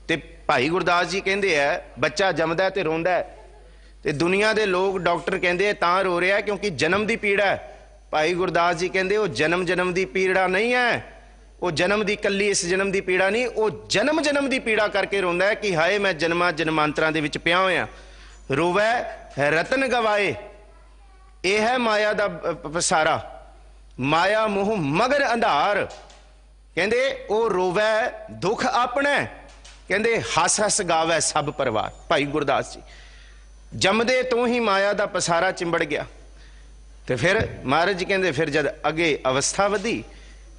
ते भाई गुरदास जी कहंदे है बच्चा जमदा है ते रोंदा है, ते दुनिया दे लोग डॉक्टर कहंदे तां रो रहा है क्योंकि जन्म दी पीड़ा है। भाई गुरदास जी कहंदे वो जन्म दी पीड़ा नहीं है, वो जन्म दी कली इस जन्म दी पीड़ा नहीं, वो जन्म दी पीड़ा करके रोंदा है कि हाय मैं जन्मां जन्मांतरां दे विच पिया होया। रोवै रतन गवाए, यह है माया दा पसारा, माया मोह मगर अंधार। कहंदे ओ रोवै दुख अपने, कहंदे हस हस गावै सब परिवार। भाई गुरदास जी जमदे तो ही माया दा पसारा चिंबड़ गया। तो फिर महाराज जी कहंदे फिर जद अगे अवस्था वधी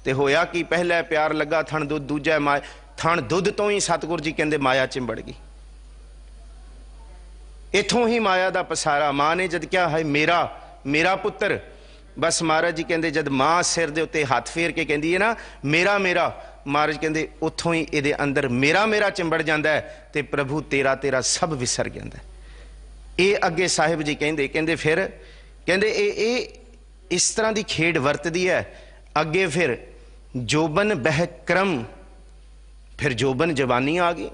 ते होया कि पहला प्यार लगा थण दुध दूजा माया, थण दुध तो ही सतगुर जी कहंदे माया चिंबड़ गई। इथों ही माया दा पसारा। मां ने जद क्या है मेरा मेरा पुत्र, बस महाराज जी कहंदे जद मां सिर दे उत्ते हाथ फेर के कहंदी है ना मेरा मेरा, महाराज कहंदे उथों ही इहदे अंदर मेरा मेरा चिंबड़ जांदा है ते प्रभु तेरा तेरा सब विसर जांदा है। ये अगे साहिब जी कहंदे कहंदे फिर कहंदे ए इस तरह की खेड वरतदी है। अगे फिर जोबन बह क्रम, फिर जोबन जवानी आ गई।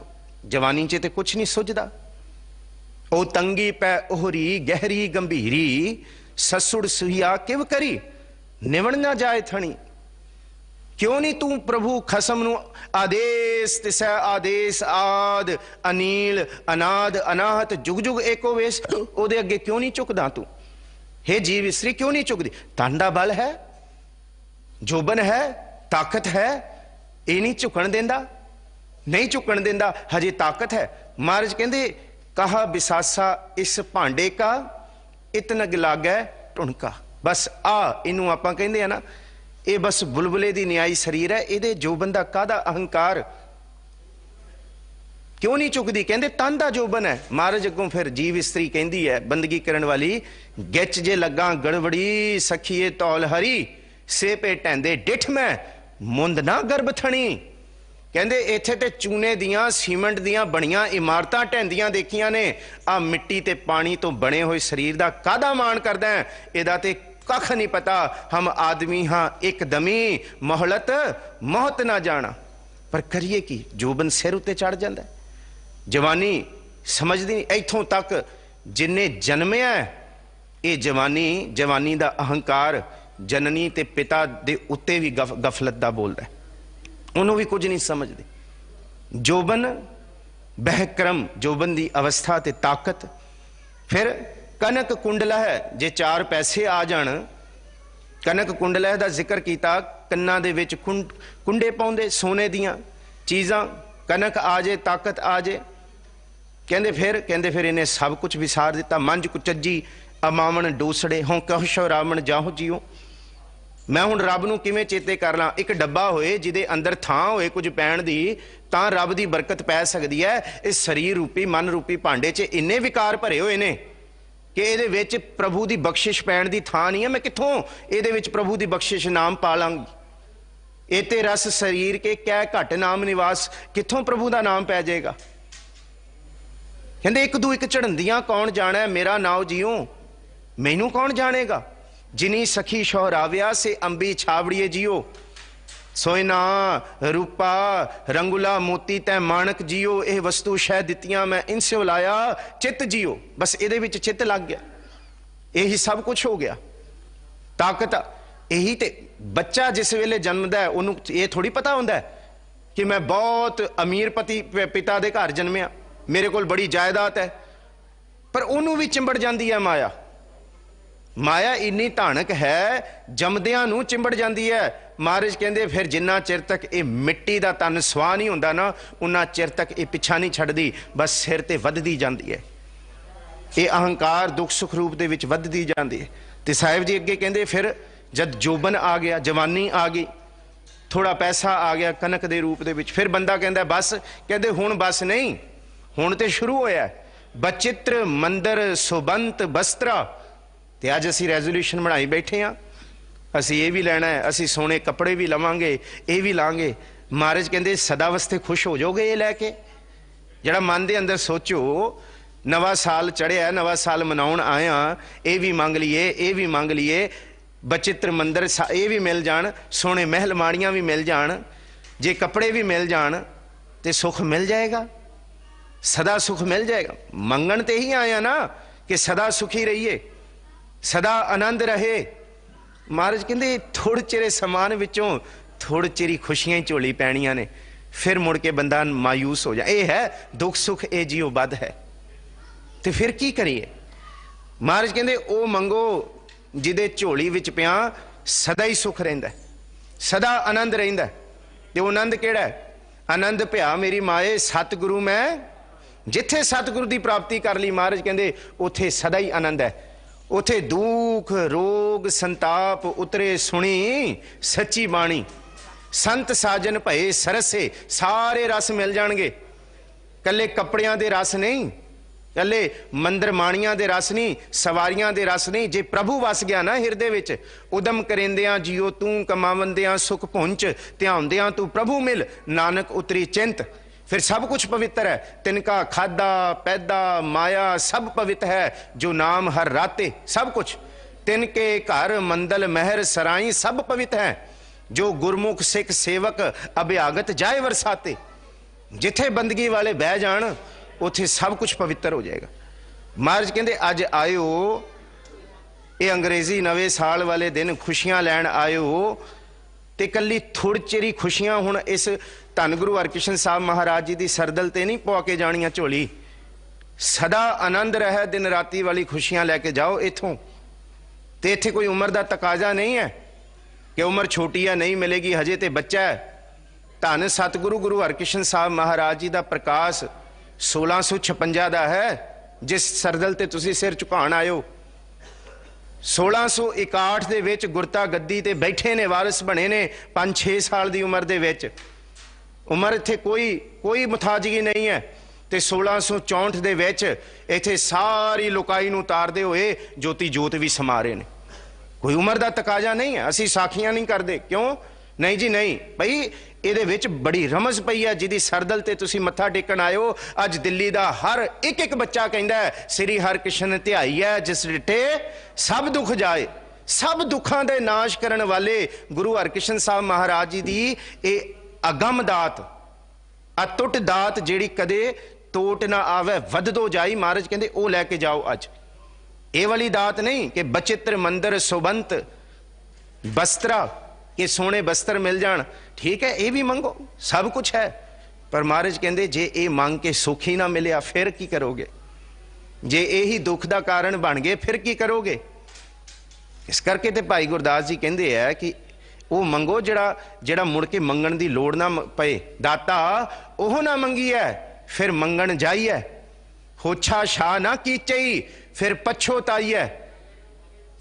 जवानी च ते कुछ नहीं सुझदा। ओ तंगी पै ओहरी गहरी गंभीरी ससुड़ सुहिया किव करी निवण ना जाए थणी। क्यों नहीं तू प्रभु खसम नु आदेश तिसै आदेश आद अनील अनाद अनाहत जुग जुग एको वेश, ओदे अगे क्यों नहीं झुकदा तू। हे जीव इस्त्री क्यों नहीं झुकदी। तांडा बल है, जोबन है, ताकत है, ये नहीं झुकण देंदा, नहीं झुकण देंदा, हजे ताकत है। महाराज कहंदे कहा बिसासा इस भांडे का इतन गिलागै टुणका। बस आ इनू आपां कहंदे आ ना, ये बस बुलबुले दी न्याई शरीर है। इहदे जो बंदा कादा अहंकार क्यों नहीं चुकदी? कहंदे तन दा जोबन है। महाराज अगों फिर जीव स्त्री कहंदी है बंदगी करन वाली, गिच जे लगा गड़बड़ी सखीए तौल हरी, से पे टैंदे डिठ मैं मुंद ना गर्भ थणी। कहंदे इत्थे ते चूने दियां सीमेंट दियां बणियां इमारतां ढैंदियां देखियां ने, आ मिट्टी ते पानी तो बने हुए शरीर दा कादा मान करदा है, इहदा ते कख नहीं पता। हम आदमी हाँ एकदमी, मोहलत मौत ना जाना। पर करिए की? जोबन सिर उत्ते चढ़ जांदा है। जवानी समझदी नहीं। इथों तक जिन्ने जन्मिया ये जवानी, जवानी दा अहंकार जननी ते पिता दे उत्ते भी गफलत दा बोलदा है, उन्होंने भी कुछ नहीं समझते। जोबन बहक्रम, जोबन दी अवस्था ते ताकत। फिर कनक कुंडला है, जे 4 पैसे आ जान, कनक कुंडला दा जिक्र किया, कन्ना दे विच कुंडे पाउंदे सोने दियां चीज़ां, कनक आ जाए ताकत आ जाए। कहंदे फिर इन्हें सब कुछ विसार दिता। मंज कुचज्जी अमावण डोसड़े, हों कहो रावण जाहो जियो। मैं हुण रब नूं किवें चेते कर लां? एक डब्बा होए जिहदे अंदर थां होए कुछ पैण दी, तां रब दी बरकत पै सकदी है। इस शरीर रूपी मन रूपी भांडे च इन्ने विकार भरे होए ने कि इहदे विच प्रभु दी बख्शिश पैण दी थां नहीं है। मैं कित्थों इहदे विच प्रभु दी बख्शिश नाम पा लांगी? एते रस शरीर के कै घट नाम निवास, कित्थों प्रभु दा नाम पै जाएगा? कहंदे एक दू एक झड़ंदियां कौन जाना है, मेरा नाव जियो मैनू कौन जानेगा। जिनी सखी शौहराव्या से अंबी छावड़िए जियो, सोयना रूपा रंगुला मोती तै माणक जियो। यह वस्तु शह दित्तियां मैं इनसे लाया चित जियो। बस इहदे विच चित लग गया, यही सब कुछ हो गया। ताकत यही ते बच्चा जिस वेले जन्मदा है उन्होंने ये थोड़ी पता होंदा है कि मैं बहुत अमीर पिता दे घर जन्मिया, मेरे कोल बड़ी जायदाद है। पर उन्होंने भी चिंबड़ जाती है माया। माया इन्नी धानक है, जमदियां नूं चिंबड़ जाती है। महाराज कहंदे फिर जिन्ना चिर तक ये मिट्टी का तन स्वाह नहीं होंदा ना, उन्ना चिर तक ये पिछा नहीं छड्डदी, बस सिर ते वधदी जाती है। ये अहंकार दुख सुख रूप दे विच वधदी जाती है। ते साहिब जी अगे कहंदे फिर जद जोबन आ गया, जवानी आ गई, थोड़ा पैसा आ गया कनक दे रूप दे विच, फिर बंदा कहंदा बस, कहंदे हुण बस नहीं, हुण ते शुरू होया बचित्र मंदिर सुबंत बस्त्रा। ते अज असी रेजोल्यूशन बनाई बैठे हाँ, असी ये भी लेना है, असी सोने कपड़े भी लवांगे, ये भी लांगे। महाराज कहंदे सदा वास्ते खुश हो जाओगे ये लैके? जड़ा मन दे अंदर सोचो नवा साल चढ़िया, नवा साल मनाउण आया, ये भी मंग लीए, ये भी मंग लीए, बचित्र मंदिर ये भी मिल जान, सोने महल माड़ियां भी मिल जान, जे कपड़े भी मिल जान, ते सुख मिल जाएगा, सदा सुख मिल जाएगा। मंगण ते ही आया ना कि सदा सुखी रहिए, सदा आनंद रहे। महाराज कहंदे थोड़े चिरे समान विचों थोड़े चिरी खुशियां ही झोली पैणियां ने, फिर मुड़ के बंदा मायूस हो जाए। ये है दुख सुख ए जियो बद है। तो फिर की करिए? महाराज कहंदे ओ मंगो जिदे झोली विच पिया सदा ही सुख रहिंदा, सदा आनंद रहिंदा। ते वो आनंद केड़ा है? आनंद भया मेरी माए सतगुरु मैं, जिथे सतगुरु की प्राप्ति कर ली, महाराज कहंदे उथे सदा ही आनंद है। उथे दुख रोग संताप उतरे सुनी सच्ची बाणी, संत साजन भये सरसे, सारे रस मिल जाणगे। कल्ले कपड़ियां दे रस नहीं, कल्ले मंदिर माणियां दे रस नहीं, सवारियां दे रस नहीं। जे प्रभु वस गया ना हिरदे विच, उदम करेंदियां जियो तू कमावंदियां सुख पुंच, ध्याउंदियां तू प्रभु मिल, नानक उतरी चिंत। फिर सब कुछ पवित्र है, तिनका खादा पैदा माया सब पवित्र है, जो नाम हर राते सब कुछ, तिनके घर मंदल महर सराई सब पवित्र है, जो गुरमुख सिख सेवक अभ्यागत जाए वरसाते। जिथे बंदगी वाले बह जान उथे सब कुछ पवित्र हो जाएगा। महाराज कहंदे अज आयो ये अंग्रेजी नवे साल वाले दिन खुशियां लैन आयो, ते कल्ली थोड़ी चिरी खुशियां हुण इस धन गुरु हरकृष्ण साहब महाराज जी की सरदल ते नहीं पवा के जानियां झोली। सदा आनंद रहे दिन राती वाली खुशियां लैके जाओ इथों। ते इत्थे कोई उम्र का तकाजा नहीं है कि उम्र छोटी है नहीं मिलेगी, हजे ते बच्चा है। धन सतगुरु गुरु हरकृष्ण साहब महाराज जी का प्रकाश 1656 का है, जिस सरदल ते तुसी सिर झुकाण आयो। 1661 दे विच गुरता गद्दी ते बैठे ने, वारिस बने ने 5-6 साल की उम्र दे विच। उम्र इत्थे कोई मुथाजगी नहीं है। ਤੇ 1664 ਦੇ ਵਿੱਚ ਇੱਥੇ ਸਾਰੀ ਲੁਕਾਈ ਨੂੰ ਉਤਾਰਦੇ ਹੋਏ ਜੋਤੀ ਜੋਤ ਵੀ ਸਮਾ ਰਹੇ ਨੇ। ਕੋਈ ਉਮਰ ਦਾ ਤਕਾਜ਼ਾ ਨਹੀਂ ਹੈ, ਅਸੀਂ ਸਾਖੀਆਂ ਨਹੀਂ ਕਰਦੇ। ਕਿਉਂ ਨਹੀਂ ਜੀ, ਨਹੀਂ ਭਈ ਇਹਦੇ ਵਿੱਚ ਬੜੀ ਰਮਜ਼ ਪਈ ਹੈ ਜਿਹਦੀ ਸਰਦਲ ਤੇ ਤੁਸੀਂ ਮੱਥਾ ਟੇਕਣ ਆਇਓ। ਅੱਜ ਦਿੱਲੀ ਦਾ ਹਰ ਇੱਕ ਬੱਚਾ ਕਹਿੰਦਾ ਹੈ ਸ੍ਰੀ ਹਰਿਕ੍ਰਿਸ਼ਨ ਧਿਆਈ ਹੈ ਜਿਸ ਡਿਠੇ ਸਭ ਦੁੱਖ ਜਾਏ। ਸਭ ਦੁੱਖਾਂ ਦੇ ਨਾਸ਼ ਕਰਨ ਵਾਲੇ ਗੁਰੂ ਹਰਿਕ੍ਰਿਸ਼ਨ ਸਾਹਿਬ ਮਹਾਰਾਜ ਜੀ ਦੀ ਇਹ ਅਗੰਮ ਦਾਤ, ਅਟੁੱਟ ਦਾਤ ਜਿਹੜੀ ਕਦੇ ਟੋਟ ਨਾ ਆਵੇ ਵੱਧਦੋ ਜਾਈ, ਮਹਾਰਾਜ ਕਹਿੰਦੇ ਉਹ ਲੈ ਕੇ ਜਾਓ। ਅੱਜ ਇਹ ਵਾਲੀ ਦਾਤ ਨਹੀਂ ਕਿ ਬਚਿੱਤਰ ਮੰਦਰ ਸੁਬੰਤ ਬਸਤਰਾ, ਕਿ ਸੋਹਣੇ ਬਸਤਰ ਮਿਲ ਜਾਣ, ਠੀਕ ਹੈ ਇਹ ਵੀ ਮੰਗੋ, ਸਭ ਕੁਛ ਹੈ। ਪਰ ਮਹਾਰਾਜ ਕਹਿੰਦੇ ਜੇ ਇਹ ਮੰਗ ਕੇ ਸੁੱਖ ਹੀ ਨਾ ਮਿਲਿਆ ਫਿਰ ਕੀ ਕਰੋਗੇ? ਜੇ ਇਹੀ ਦੁੱਖ ਦਾ ਕਾਰਨ ਬਣ ਗਏ ਫਿਰ ਕੀ ਕਰੋਗੇ? ਇਸ ਕਰਕੇ ਤੇ ਭਾਈ ਗੁਰਦਾਸ ਜੀ ਕਹਿੰਦੇ ਹੈ ਕਿ ਉਹ ਮੰਗੋ ਜਿਹੜਾ ਮੁੜ ਕੇ ਮੰਗਣ ਦੀ ਲੋੜ ਨਾ ਪਏ। ਦਾਤਾ ਉਹ ਨਾ ਮੰਗੀ ਹੈ ਫਿਰ ਮੰਗਣ ਜਾਈ ਹੈ, ਹੋਛਾ ਸ਼ਾਹ ਨਾ ਕੀਚਈ ਫਿਰ ਪਛੋਤਾਈ ਹੈ।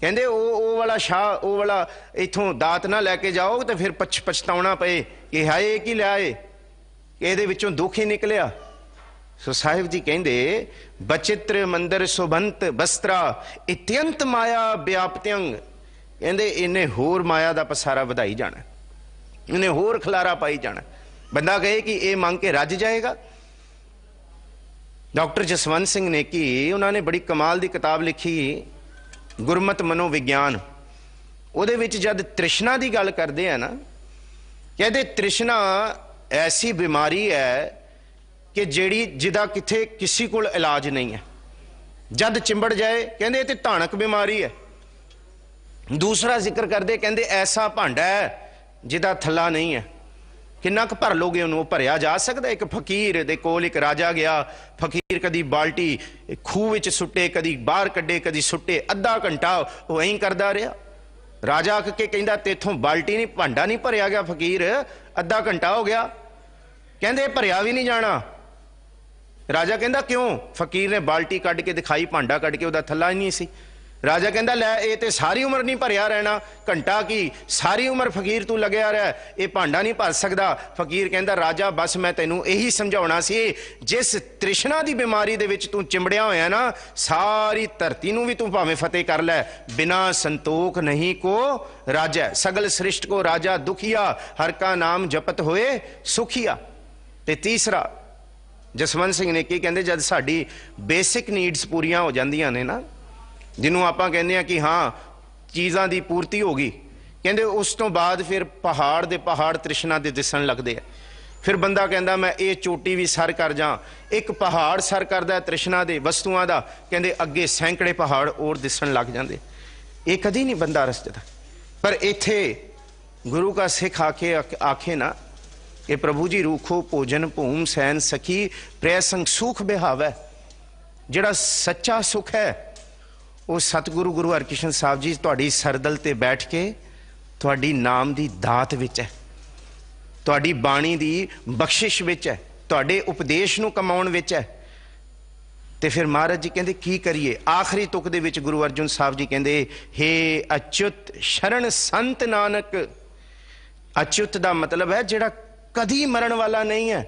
ਕਹਿੰਦੇ ਉਹ ਵਾਲਾ ਸ਼ਾਹ, ਉਹ ਵਾਲਾ ਇਥੋਂ ਦਾਤ ਨਾ ਲੈ ਕੇ ਜਾਓ ਤੇ ਫਿਰ ਪਛਤਾਉਣਾ ਪਏ ਕਿ ਹਾਏ ਕੀ ਲਿਆਏ, ਇਹਦੇ ਵਿੱਚੋਂ ਦੁੱਖ ਹੀ ਨਿਕਲਿਆ। ਸੋ ਸਾਹਿਬ ਜੀ ਕਹਿੰਦੇ ਬਚਿੱਤਰ ਮੰਦਰ ਸੁਬੰਤ ਬਸਤਰਾ ਇਤਿਅੰਤ ਮਾਇਆ ਵਿਆਪਤਿਅੰਗ, ਕਹਿੰਦੇ ਇਹਨੇ ਹੋਰ ਮਾਇਆ ਦਾ ਪਸਾਰਾ ਵਧਾਈ ਜਾਣਾ, ਇਹਨੇ ਹੋਰ ਖਲਾਰਾ ਪਾਈ ਜਾਣਾ। ਬੰਦਾ ਕਹੇ ਕਿ ਇਹ ਮੰਗ ਕੇ ਰੱਜ ਜਾਏਗਾ। ਡਾਕਟਰ ਜਸਵੰਤ ਸਿੰਘ ਨੇਕੀ ਉਹਨਾਂ ਨੇ ਬੜੀ ਕਮਾਲ ਦੀ ਕਿਤਾਬ ਲਿਖੀ ਗੁਰਮਤ ਮਨੋਵਿਗਿਆਨ। ਉਹਦੇ ਵਿੱਚ ਜਦ ਤ੍ਰਿਸ਼ਨਾ ਦੀ ਗੱਲ ਕਰਦੇ ਆ ਨਾ, ਕਹਿੰਦੇ ਤ੍ਰਿਸ਼ਨਾ ਐਸੀ ਬਿਮਾਰੀ ਹੈ ਕਿ ਜਿਹਦਾ ਕਿਥੇ ਕਿਸੇ ਕੋਲ ਇਲਾਜ ਨਹੀਂ ਹੈ। ਜਦ ਚਿੰਬੜ ਜਾਏ ਕਹਿੰਦੇ ਇਹ ਤੇ ਧਾਨਕ ਬਿਮਾਰੀ ਹੈ। ਦੂਸਰਾ ਜ਼ਿਕਰ ਕਰਦੇ ਕਹਿੰਦੇ ਐਸਾ ਭਾਂਡਾ ਹੈ ਜਿਹਦਾ ਥੱਲਾ ਨਹੀਂ ਹੈ, ਕਿੰਨਾ ਕੁ ਭਰ ਲੋਗੇ ਉਹਨੂੰ? ਉਹ ਭਰਿਆ ਜਾ ਸਕਦਾ? ਇੱਕ ਫਕੀਰ ਦੇ ਕੋਲ ਇੱਕ ਰਾਜਾ ਗਿਆ, ਫਕੀਰ ਕਦੀ ਬਾਲਟੀ ਖੂਹ ਵਿੱਚ ਸੁੱਟੇ, ਕਦੀ ਬਾਹਰ ਕੱਢੇ, ਕਦੀ ਸੁੱਟੇ, ਅੱਧਾ ਘੰਟਾ ਉਹ ਐਂ ਕਰਦਾ ਰਿਹਾ। ਰਾਜਾ ਆ ਕੇ ਕਹਿੰਦਾ ਤੇਥੋਂ ਬਾਲਟੀ ਨਹੀਂ, ਭਾਂਡਾ ਨਹੀਂ ਭਰਿਆ ਗਿਆ ਫਕੀਰ, ਅੱਧਾ ਘੰਟਾ ਹੋ ਗਿਆ। ਕਹਿੰਦੇ ਭਰਿਆ ਵੀ ਨਹੀਂ ਜਾਣਾ। ਰਾਜਾ ਕਹਿੰਦਾ ਕਿਉਂ? ਫਕੀਰ ਨੇ ਬਾਲਟੀ ਕੱਢ ਕੇ ਦਿਖਾਈ, ਭਾਂਡਾ ਕੱਢ ਕੇ, ਉਹਦਾ ਥੱਲਾ ਹੀ ਨਹੀਂ ਸੀ। ਰਾਜਾ ਕਹਿੰਦਾ ਲੈ ਇਹ ਤੇ ਸਾਰੀ ਉਮਰ ਨਹੀਂ ਭਰਿਆ ਰਹਿਣਾ, ਘੰਟਾ ਕੀ ਸਾਰੀ ਉਮਰ ਫਕੀਰ ਤੂੰ ਲੱਗਿਆ ਰਹਿ, ਇਹ ਭਾਂਡਾ ਨਹੀਂ ਭਰ ਸਕਦਾ। ਫਕੀਰ ਕਹਿੰਦਾ ਰਾਜਾ ਬਸ ਮੈਂ ਤੈਨੂੰ ਇਹੀ ਸਮਝਾਉਣਾ ਸੀ, ਜਿਸ ਤ੍ਰਿਸ਼ਨਾ ਦੀ ਬਿਮਾਰੀ ਦੇ ਵਿੱਚ ਤੂੰ ਚਿੰਬੜਿਆ ਹੋਇਆ ਨਾ, ਸਾਰੀ ਧਰਤੀ ਨੂੰ ਵੀ ਤੂੰ ਭਾਵੇਂ ਫਤਿਹ ਕਰ ਲੈ, ਬਿਨਾ ਸੰਤੋਖ ਨਹੀਂ ਕੋ ਰਾਜਾ, ਸਗਲ ਸ੍ਰਿਸ਼ਟ ਕੋ ਰਾਜਾ ਦੁਖੀਆ, ਹਰ ਕਾ ਨਾਮ ਜਪਤ ਹੋਏ ਸੁਖੀਆ। ਤੇ ਤੀਸਰਾ ਜਸਵੰਤ ਸਿੰਘ ਨੇ ਕੀ ਕਹਿੰਦੇ, ਜਦ ਸਾਡੀ ਬੇਸਿਕ ਨੀਡਸ ਪੂਰੀਆਂ ਹੋ ਜਾਂਦੀਆਂ ਨੇ ਨਾ, ਜਿਹਨੂੰ ਆਪਾਂ ਕਹਿੰਦੇ ਆ ਕਿ ਹਾਂ ਚੀਜ਼ਾਂ ਦੀ ਪੂਰਤੀ ਹੋ ਗਈ, ਕਹਿੰਦੇ ਉਸ ਤੋਂ ਬਾਅਦ ਫਿਰ ਪਹਾੜ ਦੇ ਪਹਾੜ ਤ੍ਰਿਸ਼ਨਾ ਦੇ ਦਿਸਣ ਲੱਗਦੇ ਆ। ਫਿਰ ਬੰਦਾ ਕਹਿੰਦਾ ਮੈਂ ਇਹ ਚੋਟੀ ਵੀ ਸਰ ਕਰ ਜਾ, ਇੱਕ ਪਹਾੜ ਸਰ ਕਰਦਾ ਤ੍ਰਿਸ਼ਨਾ ਦੇ ਵਸਤੂਆਂ ਦਾ, ਕਹਿੰਦੇ ਅੱਗੇ ਸੈਂਕੜੇ ਪਹਾੜ ਹੋਰ ਦਿਸਣ ਲੱਗ ਜਾਂਦੇ। ਇਹ ਕਦੀ ਨਹੀਂ ਬੰਦਾ ਰਸਦਾ। ਪਰ ਇੱਥੇ ਗੁਰੂ ਕਾ ਸਿੱਖ ਆਖੇ ਨਾ ਕਿ ਪ੍ਰਭੂ ਜੀ ਰੂਖੋ ਭੋਜਨ ਭੂਮ ਸੈਨ ਸਖੀ ਪ੍ਰੈ ਸੰਗ ਸੁਖ ਬਿਹਾਵੈ, ਜਿਹੜਾ ਸੱਚਾ ਸੁਖ ਹੈ ਉਹ ਸਤਿਗੁਰੂ ਗੁਰੂ ਹਰਿਕ੍ਰਿਸ਼ਨ ਸਾਹਿਬ ਜੀ ਤੁਹਾਡੀ ਸਰਦਲ ਤੇ ਬੈਠ ਕੇ ਤੁਹਾਡੀ ਨਾਮ ਦੀ ਦਾਤ ਵਿੱਚ ਹੈ, ਤੁਹਾਡੀ ਬਾਣੀ ਦੀ ਬਖਸ਼ਿਸ਼ ਵਿੱਚ ਹੈ, ਤੁਹਾਡੇ ਉਪਦੇਸ਼ ਨੂੰ ਕਮਾਉਣ ਵਿੱਚ ਹੈ। ਤੇ ਫਿਰ ਮਹਾਰਾਜ ਜੀ ਕਹਿੰਦੇ ਕੀ ਕਰੀਏ? ਆਖਰੀ ਤੁਕ ਦੇ ਵਿੱਚ ਗੁਰੂ ਅਰਜਨ ਸਾਹਿਬ ਜੀ ਕਹਿੰਦੇ ਹੇ ਅਚੁੱਤ ਸ਼ਰਨ ਸੰਤ ਨਾਨਕ। ਅਚੁੱਤ ਦਾ ਮਤਲਬ ਹੈ ਜਿਹੜਾ ਕਦੀ ਮਰਨ ਵਾਲਾ ਨਹੀਂ ਹੈ,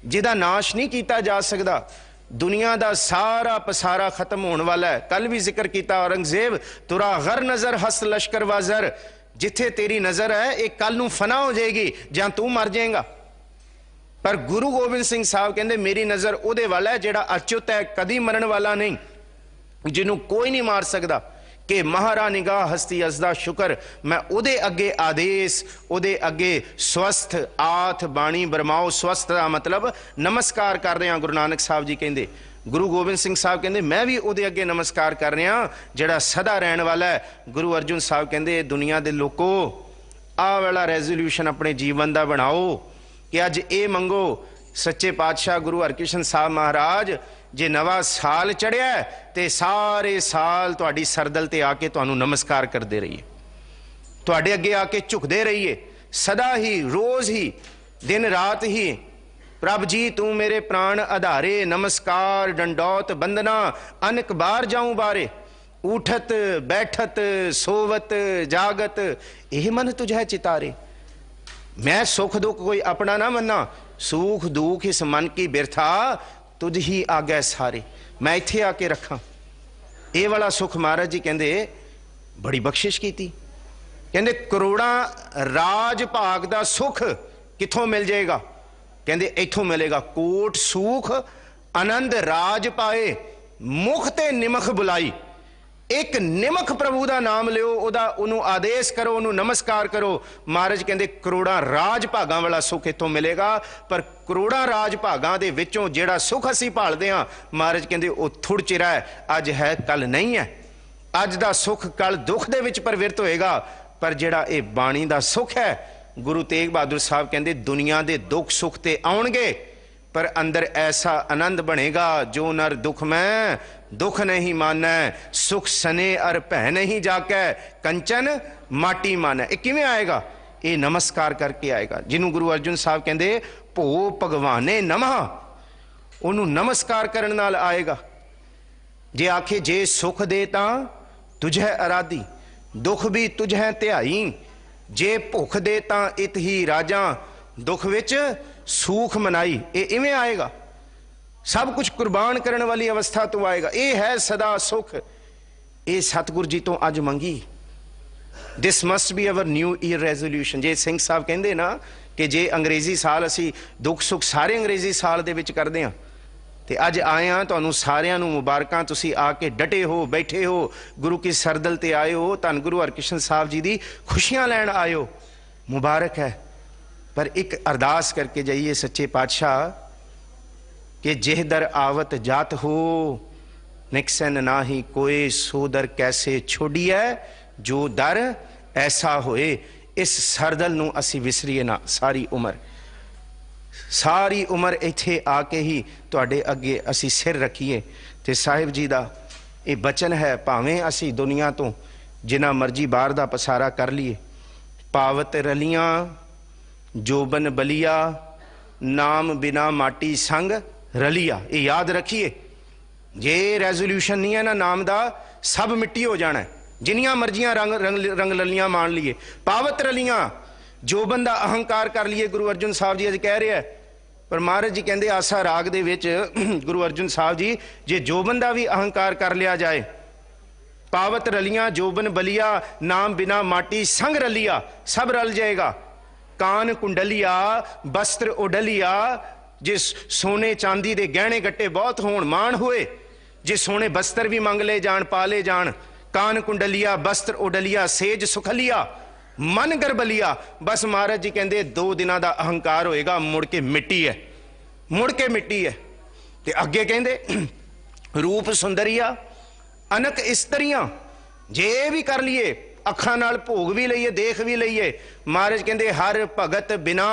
ਜਿਹਦਾ ਨਾਸ਼ ਨਹੀਂ ਕੀਤਾ ਜਾ ਸਕਦਾ, ਦੁਨੀਆ ਦਾ ਸਾਰਾ ਪਸਾਰਾ ਖਤਮ ਹੋਣ ਵਾਲਾ ਹੈ। ਕੱਲ ਵੀ ਜ਼ਿਕਰ ਕੀਤਾ ਔਰੰਗਜ਼ੇਬ ਤੁਰਾ ਗਰ ਨਜ਼ਰ ਹਸ ਲਸ਼ਕਰ ਵਾਜ਼ਰ, ਜਿੱਥੇ ਤੇਰੀ ਨਜ਼ਰ ਹੈ ਇਹ ਕੱਲ ਨੂੰ ਫਨਾ ਹੋ ਜਾਏਗੀ ਜਾਂ ਤੂੰ ਮਰ ਜਾਏਗਾ। ਪਰ ਗੁਰੂ ਗੋਬਿੰਦ ਸਿੰਘ ਸਾਹਿਬ ਕਹਿੰਦੇ ਮੇਰੀ ਨਜ਼ਰ ਉਹਦੇ ਵਾਲਾ ਹੈ ਜਿਹੜਾ ਅਚੁੱਤ ਹੈ, ਕਦੀ ਮਰਨ ਵਾਲਾ ਨਹੀਂ, ਜਿਹਨੂੰ ਕੋਈ ਨਹੀਂ ਮਾਰ ਸਕਦਾ। ਕਿ ਮਹਾਰਾ ਨਿਗਾਹ ਹਸਤੀ ਅਸਦਾ ਸ਼ੁਕਰ, ਮੈਂ ਉਹਦੇ ਅੱਗੇ ਆਦੇਸ਼, ਉਹਦੇ ਅੱਗੇ ਸਵਸਥ ਆਥ ਬਾਣੀ ਬਰਮਾਓ। ਸਵਸਥ ਦਾ ਮਤਲਬ ਨਮਸਕਾਰ ਕਰ ਰਹੇ ਹਾਂ। ਗੁਰੂ ਨਾਨਕ ਸਾਹਿਬ ਜੀ ਕਹਿੰਦੇ, ਗੁਰੂ ਗੋਬਿੰਦ ਸਿੰਘ ਸਾਹਿਬ ਕਹਿੰਦੇ ਮੈਂ ਵੀ ਉਹਦੇ ਅੱਗੇ ਨਮਸਕਾਰ ਕਰ ਰਿਹਾ ਜਿਹੜਾ ਸਦਾ ਰਹਿਣ ਵਾਲਾ ਹੈ। ਗੁਰੂ ਅਰਜਨ ਸਾਹਿਬ ਕਹਿੰਦੇ ਦੁਨੀਆ ਦੇ ਲੋਕੋ ਆਹ ਵਾਲਾ ਰੈਜ਼ੋਲਿਊਸ਼ਨ ਆਪਣੇ ਜੀਵਨ ਦਾ ਬਣਾਓ ਕਿ ਅੱਜ ਇਹ ਮੰਗੋ, ਸੱਚੇ ਪਾਤਸ਼ਾਹ ਗੁਰੂ ਹਰਿਕ੍ਰਿਸ਼ਨ ਸਾਹਿਬ ਮਹਾਰਾਜ ਜੇ ਨਵਾਂ ਸਾਲ ਚੜਿਆ ਤੇ ਸਾਰੇ ਸਾਲ ਤੁਹਾਡੀ ਸਰਦਲ ਤੇ ਆ ਕੇ ਤੁਹਾਨੂੰ ਨਮਸਕਾਰ ਕਰਦੇ ਰਹੀਏ, ਤੁਹਾਡੇ ਅੱਗੇ ਆ ਕੇ ਝੁਕਦੇ ਰਹੀਏ, ਸਦਾ ਹੀ ਰੋਜ਼ ਹੀ ਦਿਨ ਰਾਤ ਹੀ ਪ੍ਰਭ ਜੀ ਤੂੰ ਮੇਰੇ ਪ੍ਰਾਣ ਆਧਾਰੇ, ਨਮਸਕਾਰ ਡੰਡੌਤ ਬੰਦਨਾ ਅਨਕ ਬਾਰ ਜਾऊं ਬਾਰੇ, ऊठत बैठत सोवत जागत यह मन तुझे चितारे। मैं सुख दुख कोई अपना ना मन्ना, सुख दुख इस मन की बिरथा तुझ ही आगे सारे, मैं इत्थे आके रखा। ये वाला सुख महाराज जी कहते बड़ी बख्शिश की थी। कहते करोड़ा राज भाग का सुख किथों मिल जाएगा? कहते इथों मिलेगा। कोट सूख आनंद राज पाए, मुख ते निमख बुलाई। एक निमख प्रभु का नाम लियो, उन्होंने आदेश करो, उन्होंने नमस्कार करो। महाराज कहते करोड़ा राज भागां वाला सुख इथों मिलेगा। पर करोड़ा राज भागां दे विचों जिहड़ा सुख असीं भालदे हां, महाराज कहते वो थुड़ चिरा है, अज है कल नहीं है। अज दा सुख कल दुख दे विच प्रवृत्त होएगा। पर जिहड़ा ये बाणी दा सुख है, गुरु तेग बहादुर साहब कहते दुनिया दे दुख सुख ते आउणगे, पर अंदर ऐसा आनंद बनेगा जो नर दुख में दुख नहीं मानै, सुख सने अर भै नहीं जाकै, कंचन माटी मानै। ये किवें आएगा? ये नमस्कार करके आएगा। जिन्हों गुरु अर्जुन साहब कहते भो भगवाने नमः, उन्होंने नमस्कार करने नाल आएगा। जे आखे जे सुख दे तां तुझे आराधी, दुख भी तुझे ध्याई। जे भुख दे तां इत ही राजा, दुख विच सूख मनाई। ये इवें आएगा, सब कुछ कुर्बान करने वाली अवस्था तो आएगा। ये है सदा सुख। ये सतगुरु जी तो अज मंगी। This must be our new year resolution. जे सिंह साहब कहते ना कि जे अंग्रेजी साल असी दुख सुख सारे अंग्रेजी साल दे विच करदे हां, ते अज आए हैं तुहानूं सारिआं नूं मुबारकां। तुसीं आके डटे हो, बैठे हो, गुरु की सरदल ते आए हो, धन गुरु हरकृष्ण साहब जी दी खुशियां लैण आए हो, मुबारक है। पर एक अरदास करके जाइए सच्चे पातशाह कि जेह दर आवत जात हो, निकसन नाही कोई, सो दर कैसे छोड़िए, जो दर ऐसा होए। इस सरदल नूं असी विसरीए ना सारी उम्र। सारी उम्र इत्थे आके ही तुहाडे अगे असी सिर रखीए। ते साहिब जी दा ये बचन है, भावें असी दुनिया तो जिन्ना मर्जी बाहर दा पसारा कर लीए, पावत रलियां जोबन बलिया, नाम बिना माटी संग रलिया। ये याद रखिए। जे रेजोल्यूशन नहीं है ना नाम दा, सब मिट्टी हो जाना है। जिन्नियां मर्जियां रंग रंग रंग ललियां मान लीए, पावत रलियां जोबन दा अहंकार कर लीए। गुरु अर्जुन साहब जी अज कह रहे हैं। पर महाराज जी कहते आसा राग दे विच गुरु अर्जुन साहब जी जे जोबन दा भी अहंकार कर लिया जाए, पावत रलियां जोबन बलिया, नाम बिना माटी संग रलिया, सब रल जाएगा। कान कुंडलिया वस्त्र उडलिया, जिस सोने चांदी दे गहने गट्टे बहुत होण मान होए, जे सोने बस्तर भी मंग ले जान पा ले जान। कान कुंडलिया वस्त्र उडलिया, सेज सुखलिया, मन गरबलिया। बस महाराज जी कहते 2 दिनों का अहंकार होएगा, मुड़ के मिट्टी है, मुड़ के मिट्टी है। ते अगे कहते रूप सुंदरिया अनक इस्तरियां, जे भी कर लिए, अखां नाल भोग भी लईए, देख भी लईए। महाराज कहते हर भगत बिना,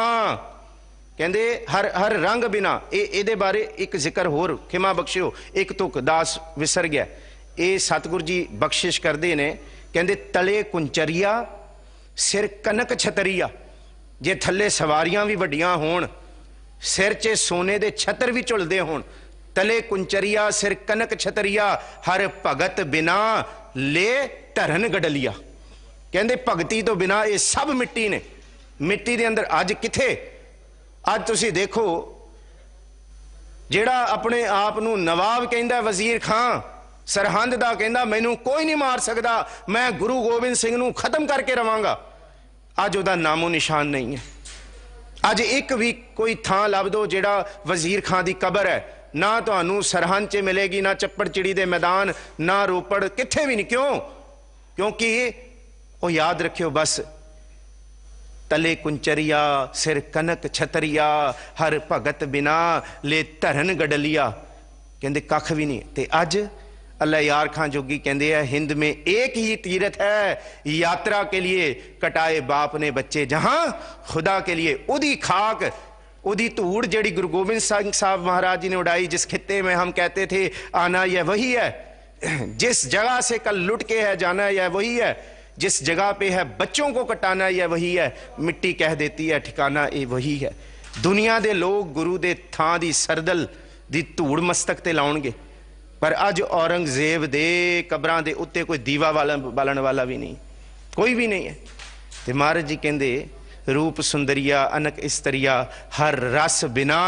कहते हर रंग बिना। ये बारे एक जिक्र होर खिमा बख्शियो, एक तुक दास विसर गया। ये सतगुरु जी बख्शिश करते ने, कहते तले कुंचरिया सिर कनक छतरिया। जे थले सवारियां भी वड्डियां होण, सिर च सोने दे छतर भी झुलदे होण, तले कुंचरिया सिर कनक छतरिया, हर भगत बिना ले धरन गडलिया। कहते भगती तो बिना ये सब मिट्टी ने। मिट्टी दे अंदर अज किथे, अज तुसी देखो जेड़ा अपने आप नूं नवाब कहंदा, वजीर खां सरहंद दा कहंदा मैनू कोई नहीं मार सकदा, मैं गुरु गोबिंद सिंह नूं खत्म करके रवांगा, अज उहदा नामो निशान नहीं है। अज एक भी कोई थां लभ दो जेड़ा वजीर खां दी कबर है, ना तुहानू सरहंद च मिलेगी, ना चप्पड़ चिड़ी दे मैदान, ना रोपड़, किथे भी नहीं। क्यों? क्योंकि वो याद रखियो बस तले कुंचरिया सिर कनक छतरिया, हर भगत बिना ले धरन गडलिया। कहते कख भी नहीं। ते अज अल्लाह यार खां जोगी कहते हैं हिंद में एक ही तीर्थ है, यात्रा के लिए कटाए बाप ने बच्चे जहां खुदा के लिए। उदी खाक उदी धूड़ जेड़ी गुरु गोबिंद सिंह साहब महाराज जी ने उड़ाई, जिस खित्ते में हम कहते थे आना यह वही है, जिस जगह से कल लुट के है जाना यह वही है, जिस जगह पे है बच्चों को कटाना यह वही है, मिट्टी कह देती है ठिकाना ये वही है। दुनिया दे लोग गुरु दे थां दी सरदल दी धूड़ मस्तक ते लाउणगे, पर अज औरंगजेब दे कबरां दे उत्ते कोई दीवा बालन वाला भी नहीं, कोई भी नहीं है। ते महाराज जी कहंदे रूप सुंदरिया अनक इस्तरिया, हर रस बिना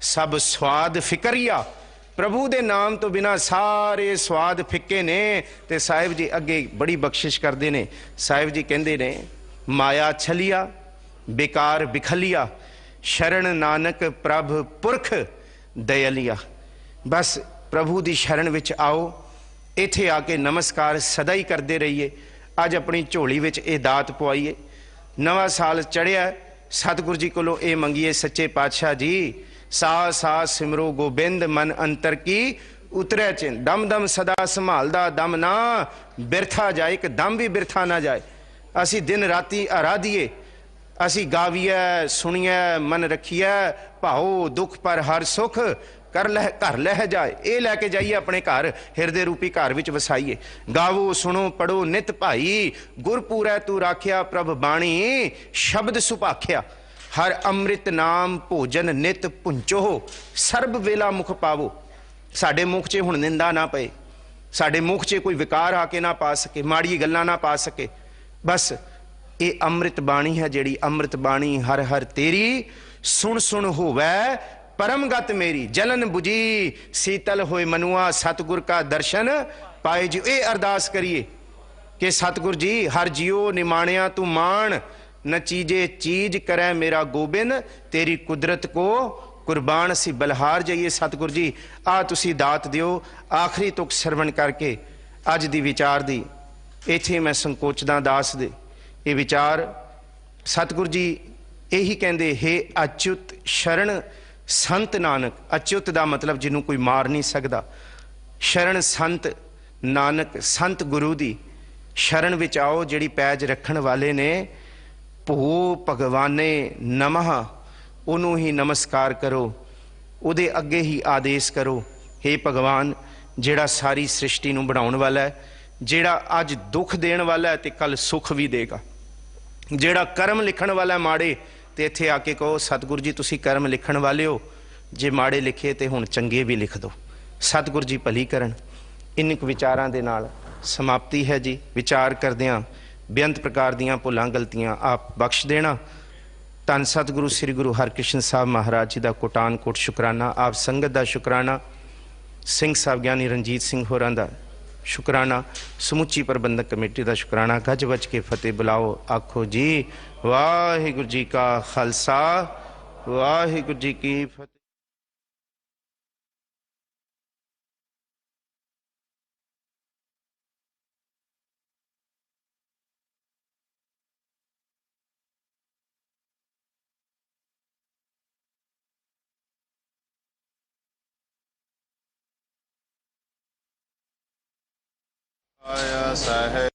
सब स्वाद फिकरिया। प्रभु दे नाम तो बिना सारे स्वाद फिक्के ने। ते साहिब जी अगे बड़ी बख्शिश करते ने। साहिब जी कहते ने, माया छलिया बेकार बिखलिया, शरण नानक प्रभ पुरख दयलिया। बस प्रभु की शरण विच आओ, इत्थे आके नमस्कार सदा ही करते रहिए। अज अपनी झोली विच ये दात पवाइए। नवा साल चढ़िया, सतगुरु जी कोलों ये मंगीए, सच्चे पातशाह जी सा सा सिमरो गोबिंद मन अंतर की उतरे चिन। दम दम सदा संभालदा दम ना बिरथा जाए, एक दम भी बिरथा ना जाए। असी दिन राती आराधिए, असी गावीए सुनिए मन रखिए, भाओ दुख पर हर सुख कर लह घर लह जाए। ये लैके जाइए अपने घर, हिरदे रूपी घर विच वसाइए। गावो सुनो पढ़ो नित भाई, गुरपुरै तू राखिया प्रभ बाणी शब्द सुभाख्या। हर अमृत नाम भोजन नित पुंचो, सर्ब वेला मुख पावो। साडे मुख च हुण निंदा ना पए, साडे मुख च कोई विकार आके ना पा सके, माड़ी गल्लां ना पा सके। बस ये अमृत बाणी है जिहड़ी, अमृत बाणी हर हर तेरी, सुन सुन होवै परम गत मेरी। जलन बुझी शीतल होए मनुआ, सतगुर का दर्शन पाए जी। ये अरदास करिए कि सतगुर जी हर जियो निमाणिया तू मान, न चीजे चीज करे मेरा गोबिंद, तेरी कुदरत को कुर्बान। असी बलहार जाइए, सतगुर जी आ तुसी दात दियो। आखिरी तुक सरवण करके अज दी विचार दी इत्थे मैं संकोचदा दास दे ये विचार। सतगुर जी यही कहते, हे अच्युत शरण संत नानक। अच्युत का मतलब जिन्हों कोई मार नहीं सकता। शरण संत नानक, संत गुरु दी शरण विच आओ, जिहड़ी पैज रखण वाले ने। भो भगवाने नमः, उन्हों ही नमस्कार करो, उहदे अगे ही आदेश करो। हे भगवान, जिहड़ा सारी सृष्टि नूं बनाउण वाला है, जिहड़ा अज दुख देण वाला है ते कल सुख भी देगा, जिहड़ा कर्म लिखण वाला है माड़े, ते इत्थे आके कहो सतगुरु जी तुसी कर्म लिखण वाले हो, जे माड़े लिखे ते हुण चंगे भी लिख दो। सतगुरु जी भली करन। इन विचारां दे नाल समाप्ति है जी। विचार करदियां बेअंत प्रकार दीयां भुलां गलतियां आप बख्श देना। धन सतगुरु श्री गुरु हरकृष्ण साहब महाराज जी का कोटान कोट शुकराना। आप संगत का शुकराना, सिंह साहब ज्ञानी रणजीत सिंह होरां दा शुकराना, समुची प्रबंधक कमेटी का शुकराना। गज बज के फतेह बुलाओ, आखो जी वाहिगुरु जी का खालसा वाहिगुरु जी की फतेह। आया सहज